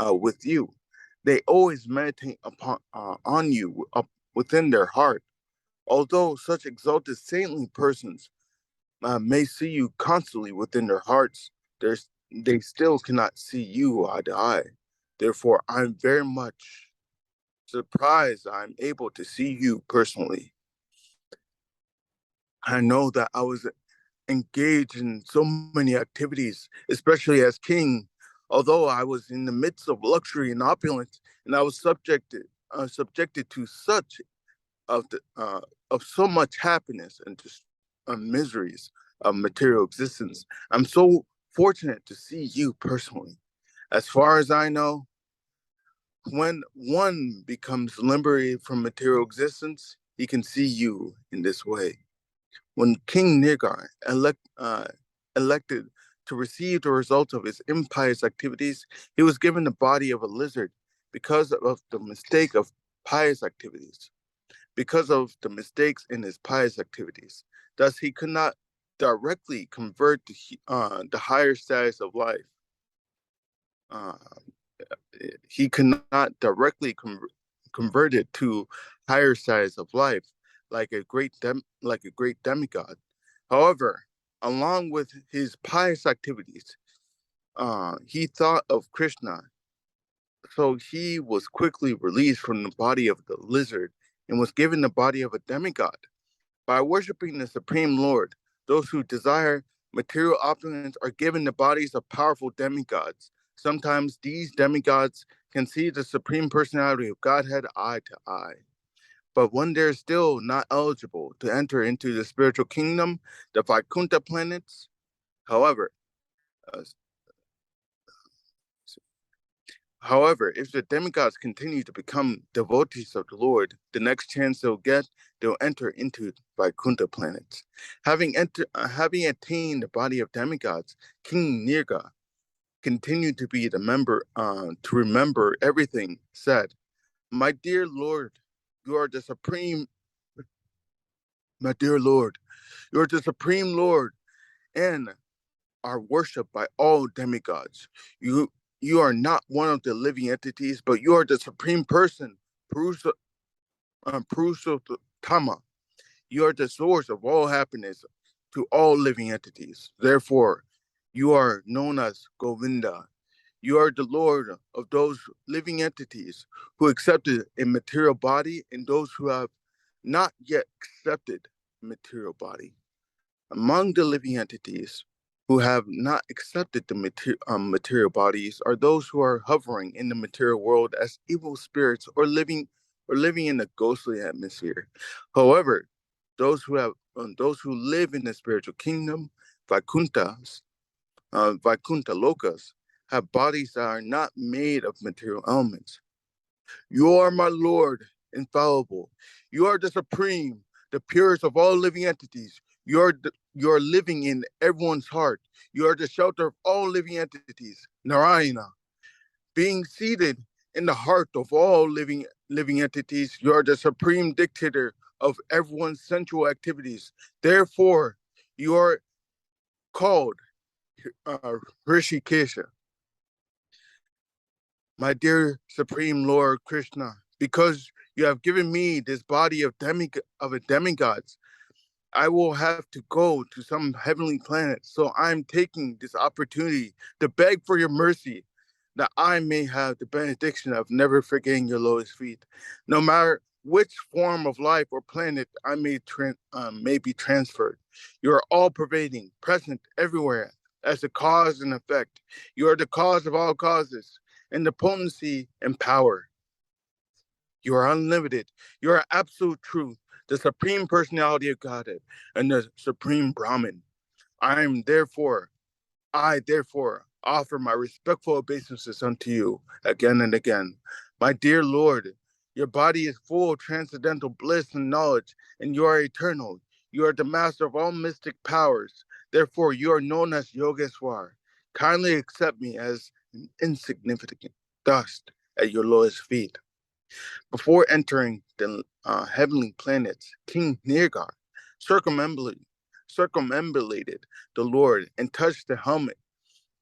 with you. They always meditate on you up within their heart. Although such exalted saintly persons may see you constantly within their hearts, they still cannot see you eye to eye. Therefore, I'm very much surprised I'm able to see you personally. I know that I was engaged in so many activities, especially as king. Although I was in the midst of luxury and opulence, and I was subjected to such of the of so much happiness and just miseries of material existence. I'm so fortunate to see you personally. As far as I know, when one becomes liberated from material existence, he can see you in this way. When King Nergal elected to receive the results of his impious activities, he was given the body of a lizard because of the mistake of pious activities, because of the mistakes in his pious activities. Thus, he could not directly convert the higher status of life. Uh, he could not directly convert it to higher status of life, like a great demigod. However, along with his pious activities, he thought of Krishna, so he was quickly released from the body of the lizard and was given the body of a demigod. By worshiping the Supreme Lord, those who desire material opulence are given the bodies of powerful demigods. Sometimes these demigods can see the Supreme Personality of Godhead eye to eye. But when they're still not eligible to enter into the spiritual kingdom, the Vaikuntha planets, however, uh, However, if the demigods continue to become devotees of the Lord, the next chance they'll get, they'll enter into Vaikuntha planets. Having attained the body of demigods, King Nirga continued to be to remember everything said. My dear Lord, you are the supreme. My dear Lord, you are the supreme Lord, and are worshipped by all demigods. You you are not one of the living entities, but you are the supreme person, Purushotama. You are the source of all happiness to all living entities. Therefore, you are known as Govinda. You are the Lord of those living entities who accepted a material body and those who have not yet accepted a material body. Among the living entities who have not accepted the material bodies are those who are hovering in the material world as evil spirits or living in a ghostly atmosphere. However, those who live in the spiritual kingdom, Vaikunthas, Vaikuntha lokas, have bodies that are not made of material elements. You are my Lord, infallible. You are the supreme, the purest of all living entities. You are living in everyone's heart. You are the shelter of all living entities, Narayana. Being seated in the heart of all living entities, you are the supreme dictator of everyone's sensual activities. Therefore, you are called Rishikesha. My dear Supreme Lord Krishna, because you have given me this body of a demigod, I will have to go to some heavenly planet. So I'm taking this opportunity to beg for your mercy that I may have the benediction of never forgetting your lotus feet. No matter which form of life or planet I may be transferred, you are all pervading, present everywhere as a cause and effect. You are the cause of all causes and the potency and power. You are unlimited. You are absolute truth, the supreme personality of Godhead, and the supreme Brahman. I am therefore, I therefore offer my respectful obeisances unto you again and again. My dear Lord, your body is full of transcendental bliss and knowledge, and you are eternal. You are the master of all mystic powers. Therefore, you are known as Yogeshwar. Kindly accept me as an insignificant dust at your lotus feet. Before entering the heavenly planets, King Nirgar circumambulated, circumambulated the Lord and touched his helmet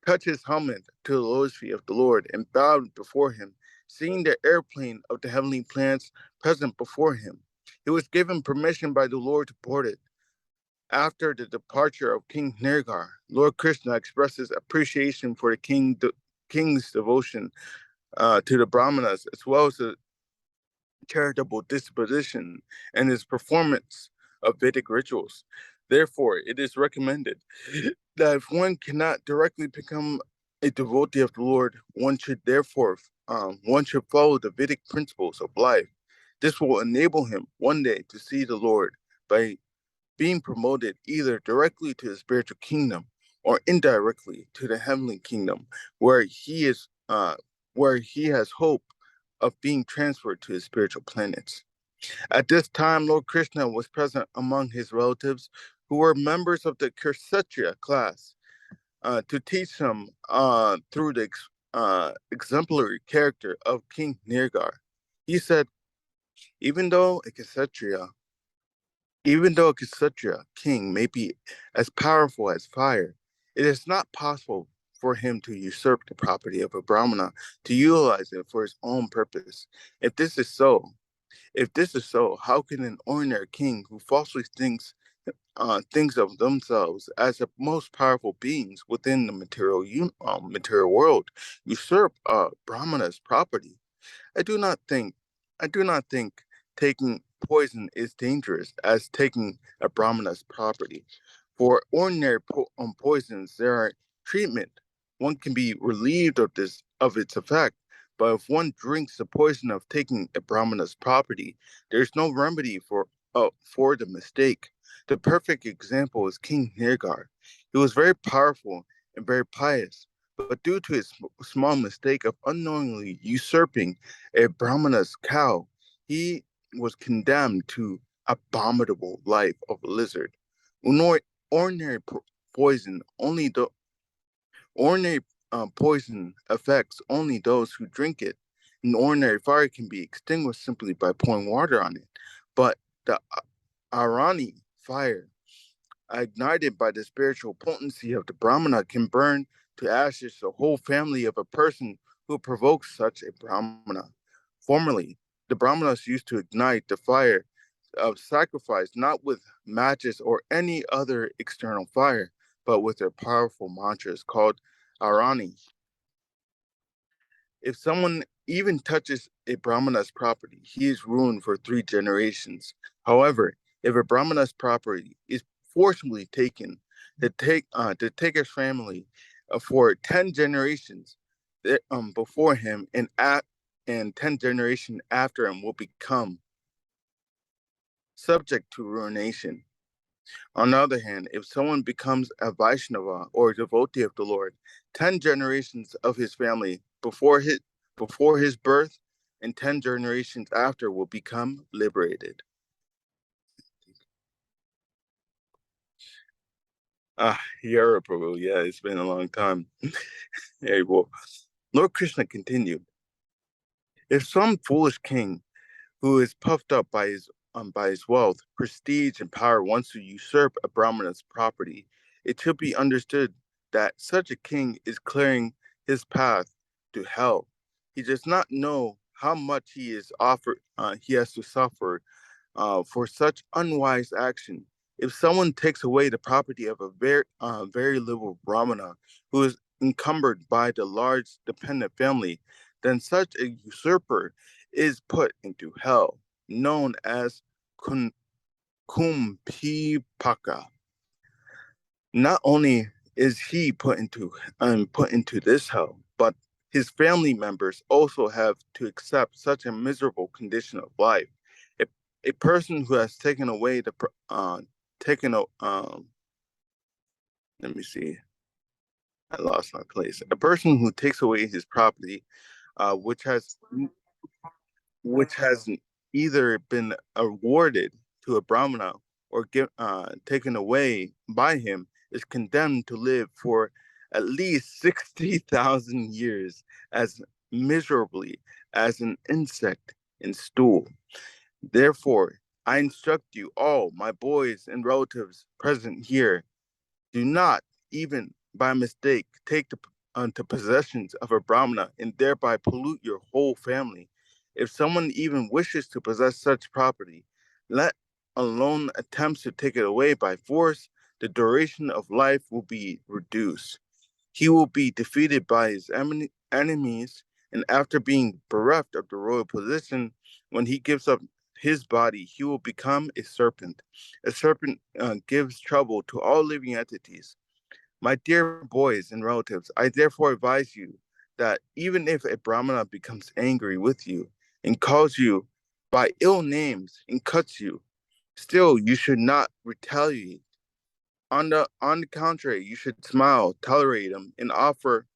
to the lotus feet of the Lord and bowed before him, seeing the airplane of the heavenly plants present before him. He was given permission by the Lord to board it. After the departure of King Nergar, Lord Krishna expresses appreciation for the king's devotion to the Brahmanas, as well as the charitable disposition and his performance of Vedic rituals. Therefore, it is recommended that if one cannot directly become a devotee of the Lord, one should follow the Vedic principles of life. This will enable him one day to see the Lord by being promoted either directly to the spiritual kingdom or indirectly to the heavenly kingdom, where he has hope of being transferred to his spiritual planets. At this time, Lord Krishna was present among his relatives who were members of the Kshatriya class to teach him through the exemplary character of King Nirgar. He said, even though a Kshatriya king may be as powerful as fire, it is not possible for him to usurp the property of a Brahmana to utilize it for his own purpose. If this is so, how can an ordinary king who falsely thinks of themselves as the most powerful beings within the material world usurp Brahmana's property? I do not think I do not think taking poison is dangerous as taking a Brahmana's property. For ordinary poisons, there are treatment. One can be relieved of its effect. But if one drinks the poison of taking a Brahmana's property, there is no remedy for the mistake. The perfect example is King Nirgar. He was very powerful and very pious, but due to his small mistake of unknowingly usurping a Brahmana's cow, he was condemned to abominable life of a lizard. Ordinary, ordinary poison only the ordinary poison affects only those who drink it. An ordinary fire can be extinguished simply by pouring water on it, but the Arani fire, ignited by the spiritual potency of the Brahmana, can burn to ashes the whole family of a person who provokes such a Brahmana. Formerly, the Brahmanas used to ignite the fire of sacrifice not with matches or any other external fire, but with their powerful mantras called Arani. If someone even touches a Brahmana's property, he is ruined for 3 generations. However, if a Brahmana's property is forcibly taken, the taker's family for 10 generations before him and 10 generations after him will become subject to ruination. On the other hand, if someone becomes a Vaishnava or a devotee of the Lord, 10 generations of his family before his birth and 10 generations after will become liberated. Yara Prabhu, yeah, it's been a long time. Very well. Lord Krishna continued, if some foolish king who is puffed up by his wealth, prestige, and power wants to usurp a Brahmana's property, it should be understood that such a king is clearing his path to hell. He does not know how much he has to suffer for such unwise action. If someone takes away the property of a very liberal Brahmana who is encumbered by the large dependent family, then such a usurper is put into hell, known as Kumpipaka. Not only is he put into this hell, but his family members also have to accept such a miserable condition of life. A, a person who has taken away taken a let me see, I lost my place. A person who takes away his property, uh, which has which has either been awarded to a Brahmana or taken away by him, is condemned to live for at least 60,000 years as miserably as an insect in stool. Therefore, I instruct you all, my boys and relatives present here, do not even by mistake onto possessions of a Brahmana and thereby pollute your whole family. If someone even wishes to possess such property, let alone attempts to take it away by force, the duration of life will be reduced. He will be defeated by his enemies, and after being bereft of the royal position, when he gives up his body, he will become a serpent. A serpent gives trouble to all living entities. My dear boys and relatives, I therefore advise you that even if a Brahmana becomes angry with you and calls you by ill names and cuts you, still you should not retaliate. On the contrary, you should smile, tolerate him, and offer.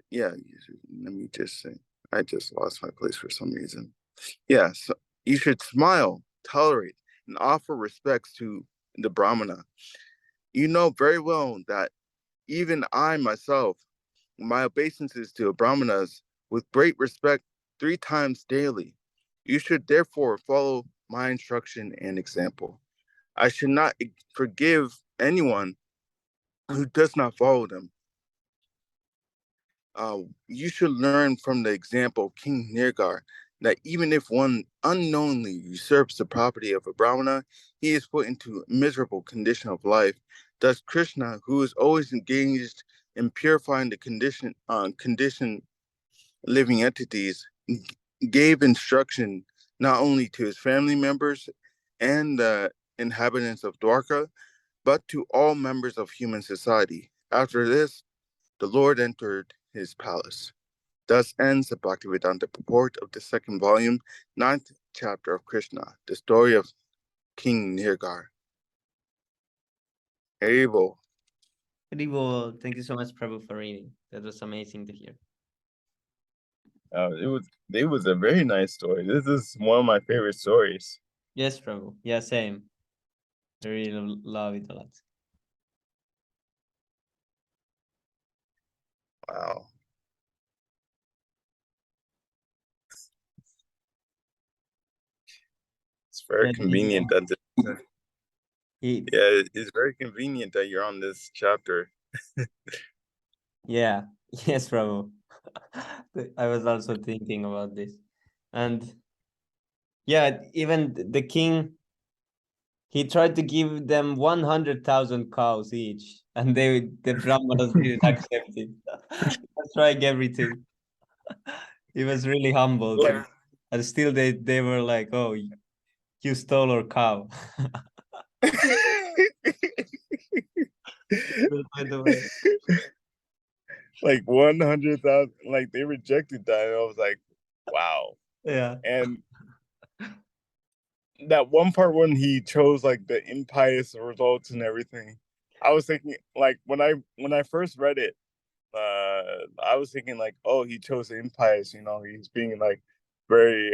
Yeah, let me just say, I just lost my place for some reason. Yeah, so you should smile, tolerate, and offer respects to the Brahmana. You know very well that even I myself, my obeisances to Brahmanas with great respect 3 times daily. You should therefore follow my instruction and example. I should not forgive anyone who does not follow them. You should learn from the example of King Nirgar that even if one unknowingly usurps the property of a Brahmana, he is put into a miserable condition of life. Thus, Krishna, who is always engaged in purifying the condition living entities, gave instruction not only to his family members and the inhabitants of Dwarka, but to all members of human society. After this, the Lord entered his palace. Thus ends the Bhaktivedanta purport of the second volume, ninth chapter of Krishna, the story of King Nirgar. Haribol. Haribol, thank you so much, Prabhu, for reading. That was amazing to hear. It was a very nice story. This is one of my favorite stories. Yes, Prabhu. Yeah, same. I really love it a lot. Wow. It's very convenient that it's very convenient that you're on this chapter. Yeah, yes, Prabhu. I was also thinking about this. And yeah, even the king, he tried to give them 100,000 cows each, and the Brahmanas didn't accept it. He was trying everything. He was really humble. And still they were like, oh, you stole our cow. By the way. Like 100,000, like they rejected that. And I was like, wow. Yeah. And that one part when he chose like the impious results and everything, I was thinking like when I first read it, I was thinking like, oh, he chose impious, he's being like very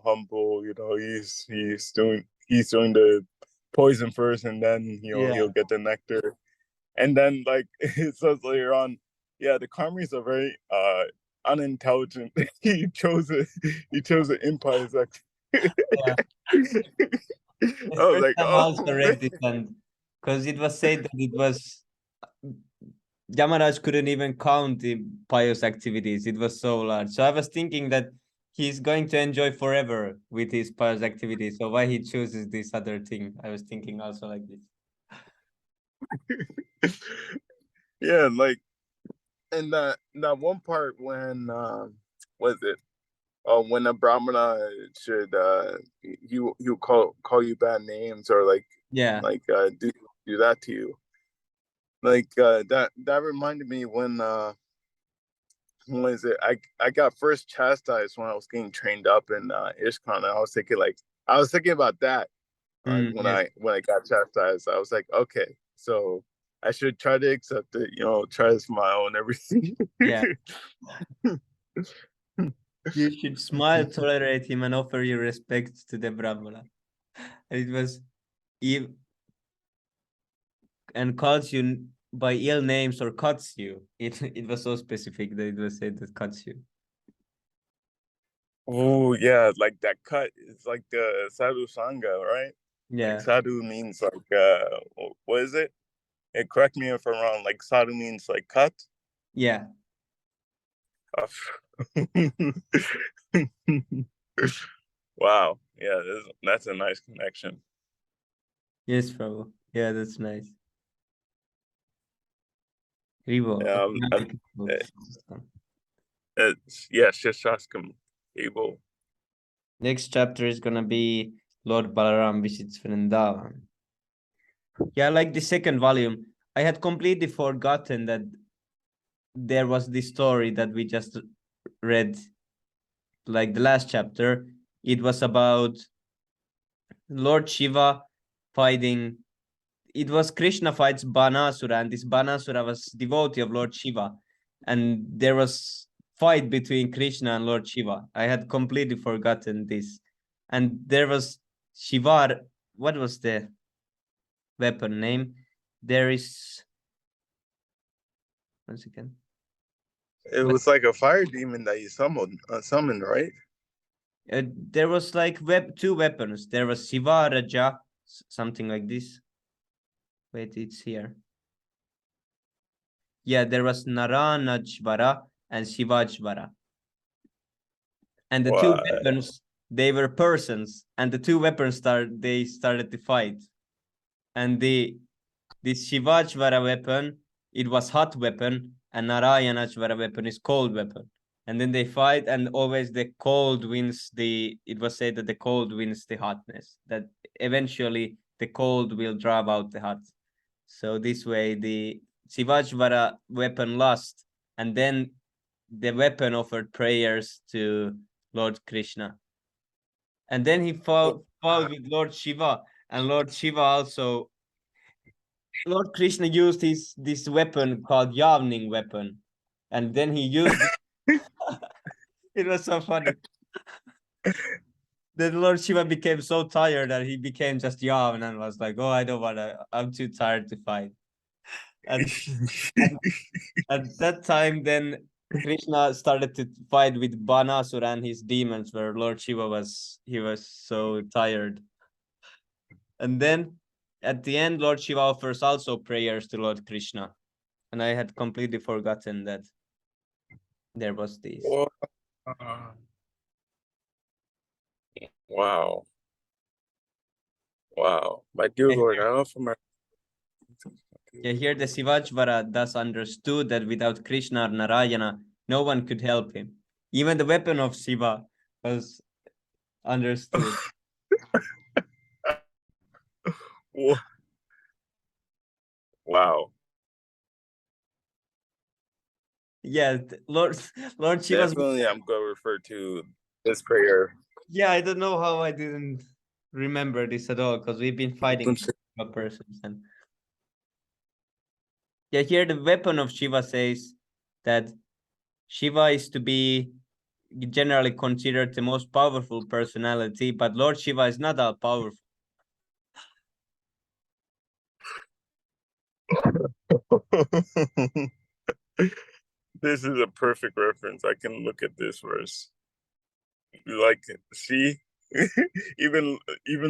humble, he's doing the poison first and then he'll get the nectar. And then like it says later on, yeah, the Karmis are very unintelligent. he chose an impious act. Yeah. The I was first like, time I oh also man. read this, and because it was said that it was Yamaraj couldn't even count the pious activities. It was so large. So I was thinking that he's going to enjoy forever with his pious activities. So why he chooses this other thing? I was thinking also like this. Yeah, like, and that one part when was it? When a Brahmana should you call you bad names or like do that to you. Like that reminded me when was it? I got first chastised when I was getting trained up in ISKCON. And I was thinking about that when Yes. I got chastised. I was like, okay, so I should try to accept it, try to smile and everything. Yeah. You should smile, tolerate him, and offer your respect to the Brahmana. And it was if and calls you by ill names or cuts you. It was so specific that it was said that cuts you. Oh yeah, like that cut is like the sadhu sangha, right? Like Yeah. sadhu means like what is it? correct me if I'm wrong. Like sadhu means like cut. Yeah. Wow. Yeah, that's a nice connection. Yes, Prabhu. Yeah, that's nice. Rivo. Shashaskam able. Next chapter is gonna be Lord Balaram visits Vrindavan. Yeah, like the second volume, I had completely forgotten that there was this story that we just read, like the last chapter. It was about Lord Shiva fighting. It was Krishna fights Banasura, and this Banasura was devotee of Lord Shiva, and there was fight between Krishna and Lord Shiva. I had completely forgotten this, and there was Shiva. What was the weapon name? There is once again. It was like a fire demon that you summoned, right? There was like two weapons. There was Shiva Raja, something like this. Wait, it's here. Yeah, there was Naranajvara and Shivajvara. And the two weapons, they were persons, and the two weapons started to fight. And this Shivajvara weapon, it was hot weapon, and Narayanajvara weapon is cold weapon. And then they fight, and always the cold wins it was said that the cold wins the hotness, that eventually the cold will drive out the hot. So this way the Shivajvara weapon lost, and then the weapon offered prayers to Lord Krishna. And then he fought with Lord Shiva, and Lord Shiva also, Lord Krishna used this weapon called Yavning weapon, and then he used it was so funny. Then Lord Shiva became so tired that he became just Yavan and was like, "Oh, I don't wanna. I'm too tired to fight." And at that time, then Krishna started to fight with Banasura and his demons, where Lord Shiva was so tired. And then at the end, Lord Shiva offers also prayers to Lord Krishna. And I had completely forgotten that there was this. Wow. Wow. My dear Lord, I offer my. Yeah, here the Shivajvara thus understood that without Krishna or Narayana, no one could help him. Even the weapon of Shiva was understood. Wow. Yeah, Lord Shiva's. Definitely, I'm going to refer to this prayer. Yeah, I don't know how I didn't remember this at all, because we've been fighting a person. And yeah, here the weapon of Shiva says that Shiva is to be generally considered the most powerful personality, but Lord Shiva is not all powerful. This is a perfect reference. I can look at this verse. Like, see, even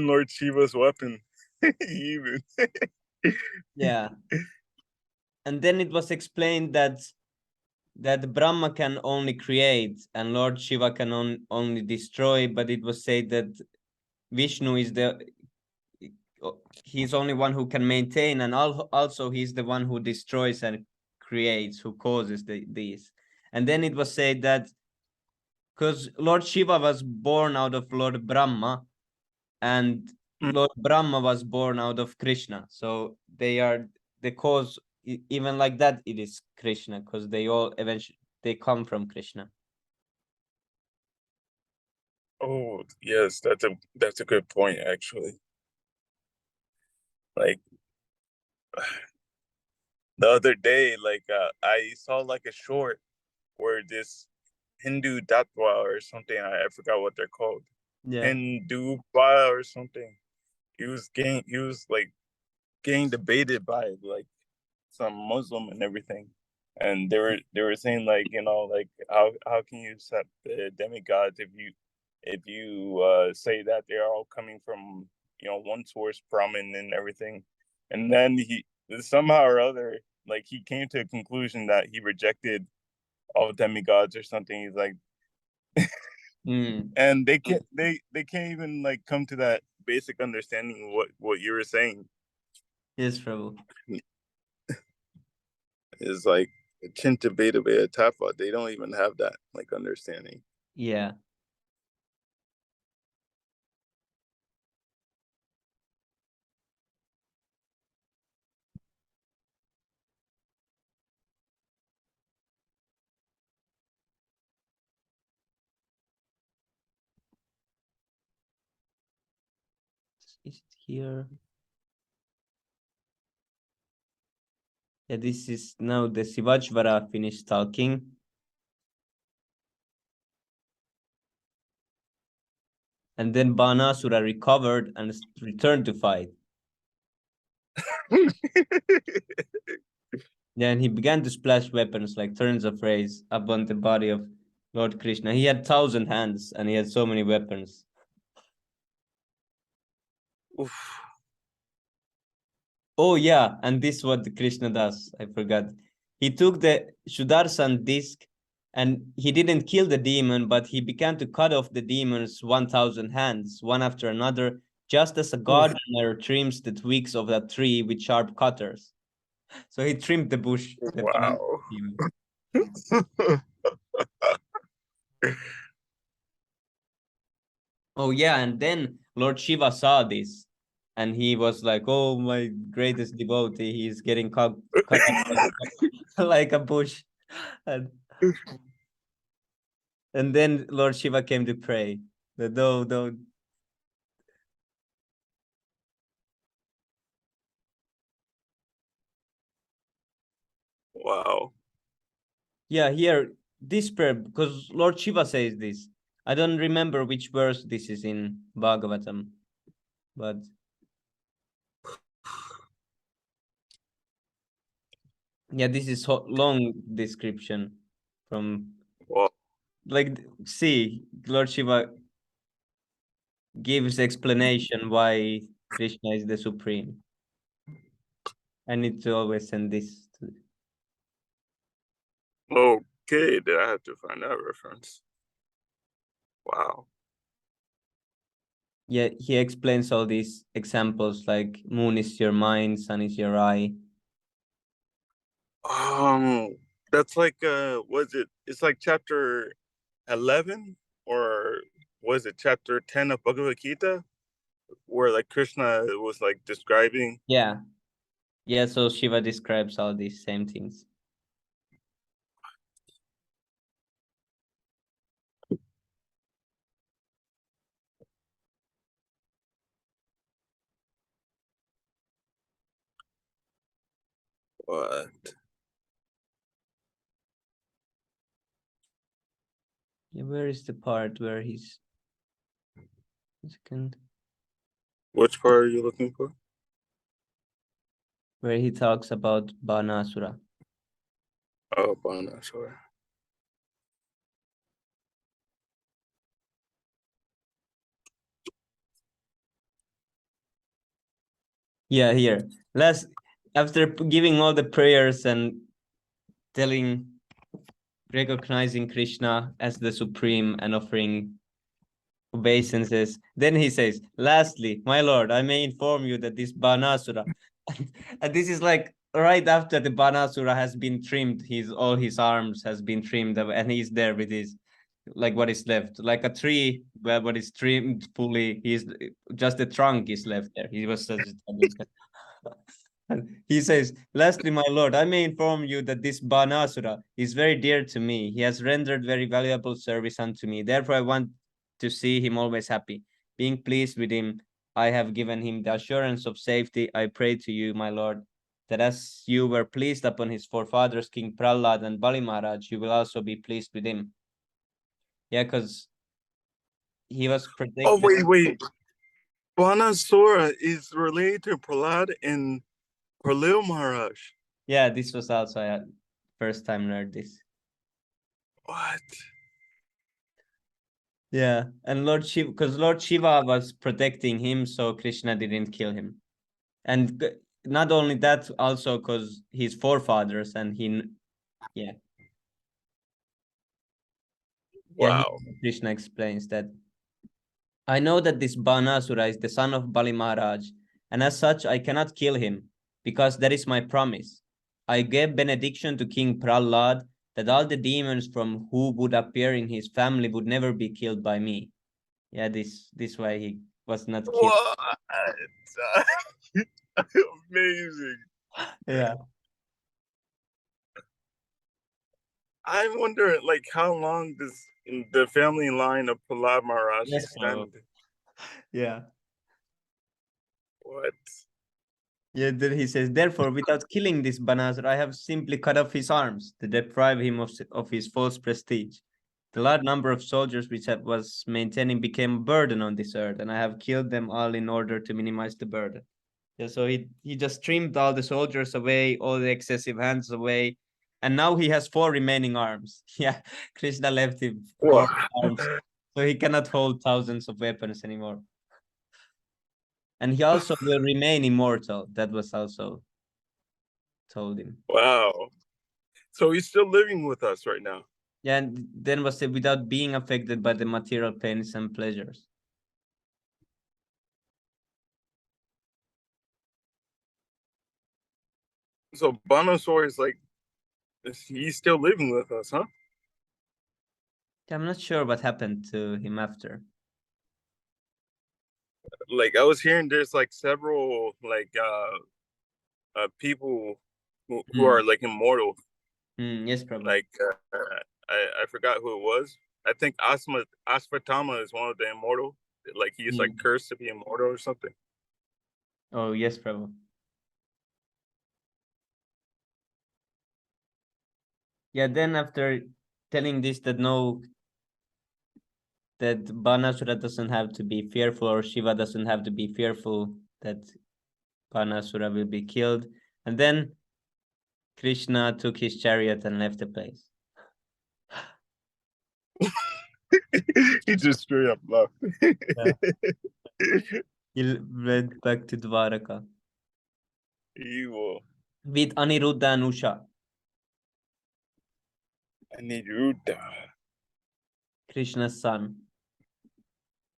Lord Shiva's weapon, even. Yeah. And then it was explained that Brahma can only create and Lord Shiva can only destroy, but it was said that Vishnu is he's only one who can maintain, and also he's the one who destroys and creates, who causes these. And then it was said that because Lord Shiva was born out of Lord Brahma, and Lord Brahma was born out of Krishna, so they are the cause. Even like that, it is Krishna, because they all eventually they come from Krishna. Oh yes, that's a good point actually. Like the other day, like I saw like a short where this Hindu Datwa or something, I forgot what they're called. Yeah. Hindu or something. He was like getting debated by like some Muslim and everything. And they were saying like, you know, like how can you accept the demigods if you say that they're all coming from, you know, one source, Brahman and everything. And then somehow or other, like he came to a conclusion that he rejected all demigods or something. He's like, and they can't even like come to that basic understanding of what you were saying. Yes, Prabhu. Is like Chinta Beta Beta Tafa. They don't even have that like understanding. Yeah. Is it here? Yeah, this is now the Sivajvara finished talking. And then Banasura recovered and returned to fight. Yeah, and he began to splash weapons like turns of rays upon the body of Lord Krishna. He had 1,000 hands and he had so many weapons. Oof. Oh yeah, and this is what Krishna does. I forgot. He took the Sudarshan disc and he didn't kill the demon, but he began to cut off the demon's 1,000 hands, one after another, just as a gardener trims the twigs of that tree with sharp cutters. So he trimmed the bush. Wow. Oh yeah, and then Lord Shiva saw this, and he was like, "Oh, my greatest devotee, he's getting cut up like a bush," and then Lord Shiva came to pray. The no. Wow. Yeah, here this prayer because Lord Shiva says this. I don't remember which verse this is in Bhagavatam, but yeah, this is long description from Wow. like see Lord Shiva gives explanation why Krishna is the supreme. I need to always send this to. Okay, did I have to find that reference? Wow. Yeah, he explains all these examples like moon is your mind, sun is your eye. That's like was it? It's like chapter 11 or was it chapter 10 of Bhagavad Gita where like Krishna was like describing. Yeah. Yeah, so Shiva describes all these same things. What? Yeah, where is the part where he's second Which part are you looking for? where he talks about Banasura? Oh, Banasura. Yeah, here. Last after giving all the prayers and telling recognizing Krishna as the supreme and offering obeisances. Then he says, lastly, my lord, I may inform you that this Banasura, and this is like right after the Banasura has been trimmed, all his arms has been trimmed, and he's there with his like what is left, like a tree where what is trimmed fully. He's just the trunk is left there. He was such and he says, lastly, my lord, I may inform you that this Banasura is very dear to me. He has rendered very valuable service unto me. Therefore, I want to see him always happy. Being pleased with him, I have given him the assurance of safety. I pray to you, my lord, that as you were pleased upon his forefathers, King Prahlad and Bali Maharaj, you will also be pleased with him. Yeah, because he was predicted. Oh, wait. Banasura is related to Prahlad and Prahlil Maharaj. Yeah, this was also I first time learned this. What? Yeah, and Lord Shiva, because Lord Shiva was protecting him, so Krishna didn't kill him. And not only that, also because his forefathers and yeah. Wow. Krishna explains that I know that this Banasura is the son of Bali Maharaj, and as such I cannot kill him, because that is my promise. I gave benediction to King Prahlad that all the demons from who would appear in his family would never be killed by me. Yeah, this why he was not killed. What? Amazing. Yeah. I'm wondering, like, how long does the family line of Prahlad Maharaj Yes, extend? yeah. What? Yeah, then he says, therefore, without killing this Banasura, I have simply cut off his arms to deprive him of his false prestige. The large number of soldiers which I was maintaining became a burden on this earth, and I have killed them all in order to minimize the burden. Yeah, so he just trimmed all the soldiers away, all the excessive hands away, and now he has 4 remaining arms. Yeah, Krishna left him 4 arms, so he cannot hold thousands of weapons anymore. And he also will remain immortal. That was also told him. Wow. So he's still living with us right now. Yeah, and then was said without being affected by the material pains and pleasures. So Banasaur is like, he's still living with us, huh? I'm not sure what happened to him after. Like, I was hearing there's like several like people who are like immortal. Yes, probably. Like I forgot who it was. I think Asfatama is one of the immortal. Like he's like cursed to be immortal or something. Oh, yes, Prabhu. Yeah, then after telling this that that Banasura doesn't have to be fearful, or Shiva doesn't have to be fearful that Banasura will be killed. And then Krishna took his chariot and left the place. He just straight up left. Yeah. He went back to Dwaraka. Evil. With Aniruddha and Usha. Aniruddha. Krishna's son.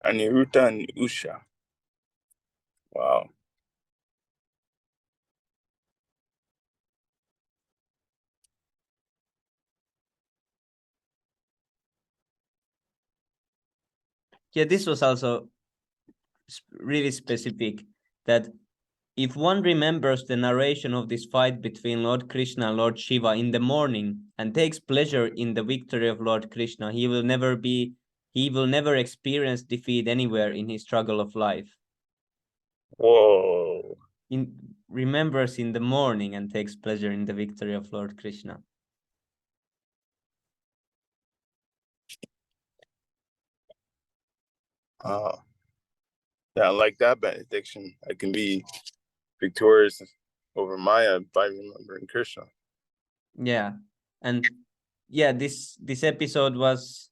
Aniruddha and Usha. Wow. Yeah, this was also really specific, that if one remembers the narration of this fight between Lord Krishna and Lord Shiva in the morning and takes pleasure in the victory of Lord Krishna, he will never experience defeat anywhere in his struggle of life. Whoa. Remembers in the morning and takes pleasure in the victory of Lord Krishna. Yeah, I like that benediction. I can be victorious over Maya by remembering Krishna. Yeah, and yeah, this episode was,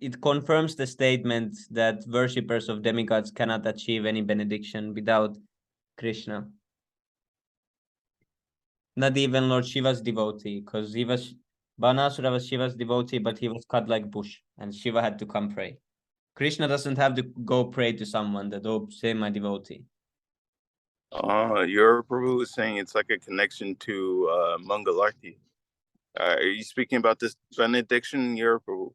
it confirms the statement that worshippers of demigods cannot achieve any benediction without Krishna. Not even Lord Shiva's devotee, because Banasura was Shiva's devotee, but he was cut like bush, and Shiva had to come pray. Krishna doesn't have to go pray to someone that, oh, say my devotee. Your Prabhu is saying it's like a connection to Mangalarti. Are you speaking about this benediction, your Prabhu?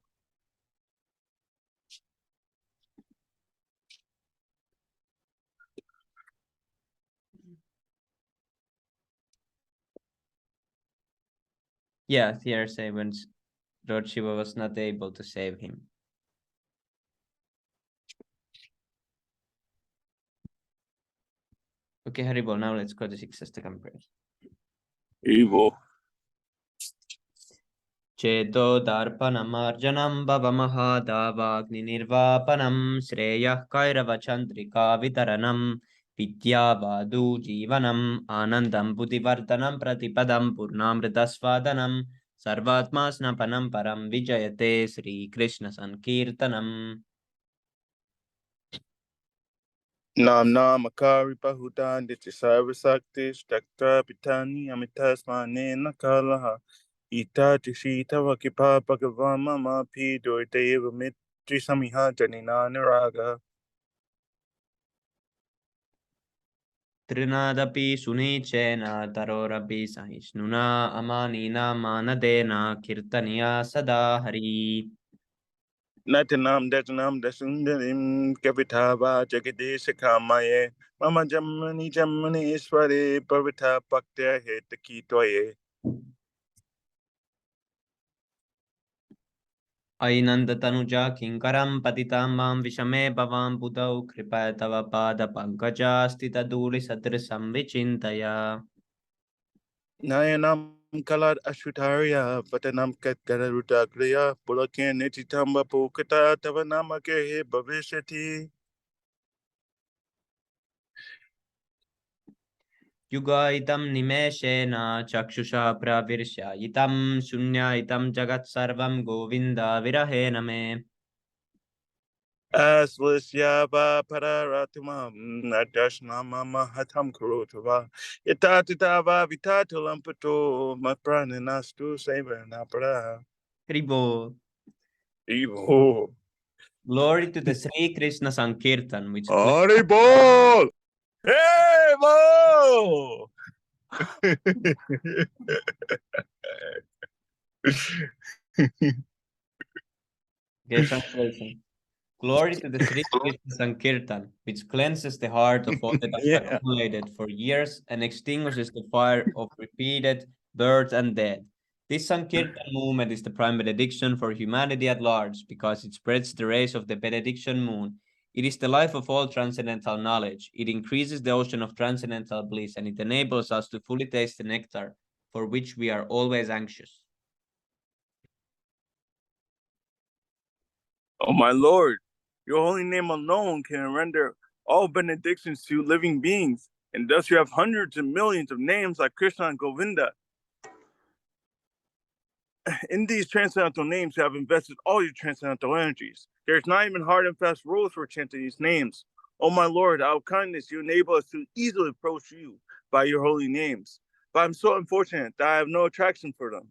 Yeah, here say when Lord Shiva was not able to save him. Okay, Haribol, now let's go to sixth Astakam prayers. Evil. चेतोदर्पणमार्जनं भवमहादावाग्निर्वापनं श्रेयः कैरवचन्द्रिका वितरणं विद्यावादू जीवनम् आनन्दं बुद्धिवर्धनं प्रतिपदं पूर्णामृतस्वादनं सर्वात्मा स्नपनं परं विजयते श्रीकृष्णसङ्कीर्तनम्. Nam nam akari pahudan ditisara sakti stakta pitani amitas mane nakalaha. Ita tishita vakipa pagavama ma pi deva mitri samiha janina niraga. Trinadapi sunicena tarorapi sahisnuna amanina manadena kirtaniya sada hari. Natanam datanam dasundarim kavitava jagadesh kamaye. Mama jamani jamani isware pavita paktya hetakitoye. Ainandatanuja kinkaram patitam mam vishame bhavam budau kripaya tava pada pankaja stita duli satrisam vichintaya. Nayanam kalad ashutaria patanam katkarudagriya pulakin nititamba pukata tavanama kehe bhavishati. Yuga itam nimeshena chakshusha pravirsya itam shunya itam jagat sarvam govinda virahena me. Aswasyava pararatumam nadashnama mahatam kurutava yatatitava vitatulam matpraninastu sevanapara. Haribo. Evil. Glory to the Sri Krishna Sankirtan, which Haribol! Evil! Okay, translation. Glory to the Sri Krishna Sankirtan, which cleanses the heart of all that has Yeah. accumulated for years and extinguishes the fire of repeated birth and death. This Sankirtan movement is the prime benediction for humanity at large because it spreads the rays of the benediction moon. It is the life of all transcendental knowledge. It increases the ocean of transcendental bliss and it enables us to fully taste the nectar for which we are always anxious. Oh, my Lord, your holy name alone can render all benedictions to living beings, and thus you have hundreds and millions of names like Krishna and Govinda. In these transcendental names, you have invested all your transcendental energies. There's not even hard and fast rules for chanting these names. Oh, my Lord, out of kindness, you enable us to easily approach you by your holy names. But I'm so unfortunate that I have no attraction for them.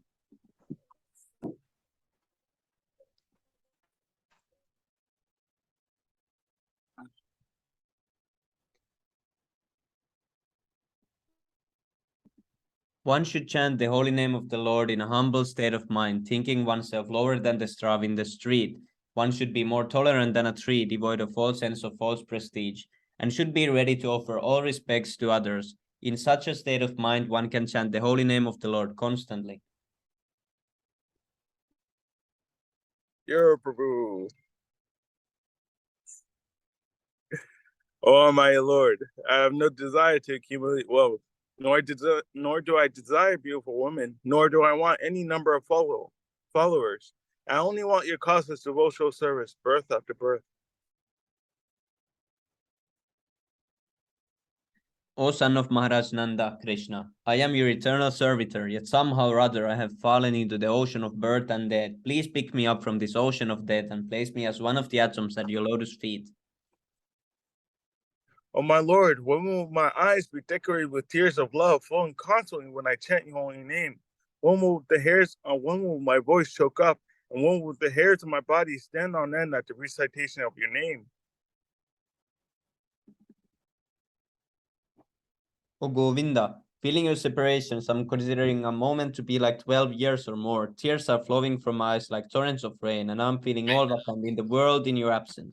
One should chant the holy name of the Lord in a humble state of mind, thinking oneself lower than the straw in the street. One should be more tolerant than a tree, devoid of all sense of false prestige, and should be ready to offer all respects to others. In such a state of mind, one can chant the holy name of the Lord constantly. Your Prabhu. Oh, my Lord, I have no desire to accumulate wealth, nor do I desire beautiful women, nor do I want any number of followers. I only want your causeless devotional service, birth after birth. O son of Maharaj Nanda, Krishna, I am your eternal servitor, yet somehow or other I have fallen into the ocean of birth and death. Please pick me up from this ocean of death and place me as one of the atoms at your lotus feet. Oh, my Lord, when will my eyes be decorated with tears of love flowing constantly when I chant your holy name? When will my voice choke up, and when will the hairs of my body stand on end at the recitation of your name? Oh Govinda, feeling your separations, I'm considering a moment to be like 12 years or more. Tears are flowing from my eyes like torrents of rain, and I'm feeling all vacant in the world in your absence.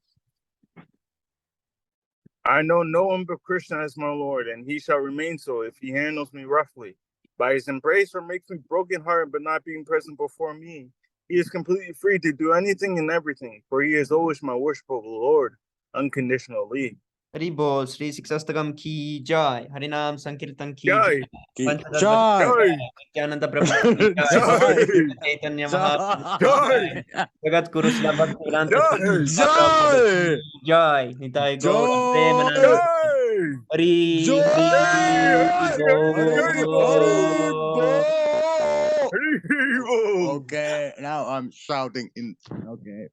I know no one but Krishna as my Lord, and he shall remain so if he handles me roughly. By his embrace or makes me brokenhearted but not being present before me, he is completely free to do anything and everything, for he is always my worshipful Lord, unconditionally. Haribo, Sri Siksastakam ki jai, Harinam Sankirtan ki jai, Jai! Panchadharma Jai! ki Jai! jai, Nityananda Prabhu ki jai, Jai! Chaitanya Mahaprabhu ki Jai! jai, Jagat Guru Sri Bhaktivedanta Swami Jai! Prabhu Jai! ki jai, Nitai Gaur Jai! Premanand, Jai! Hari Jai! Hari Jai! Hari, Hari, Bol. Bo! Haribo! Okay, now I'm shouting in. Okay.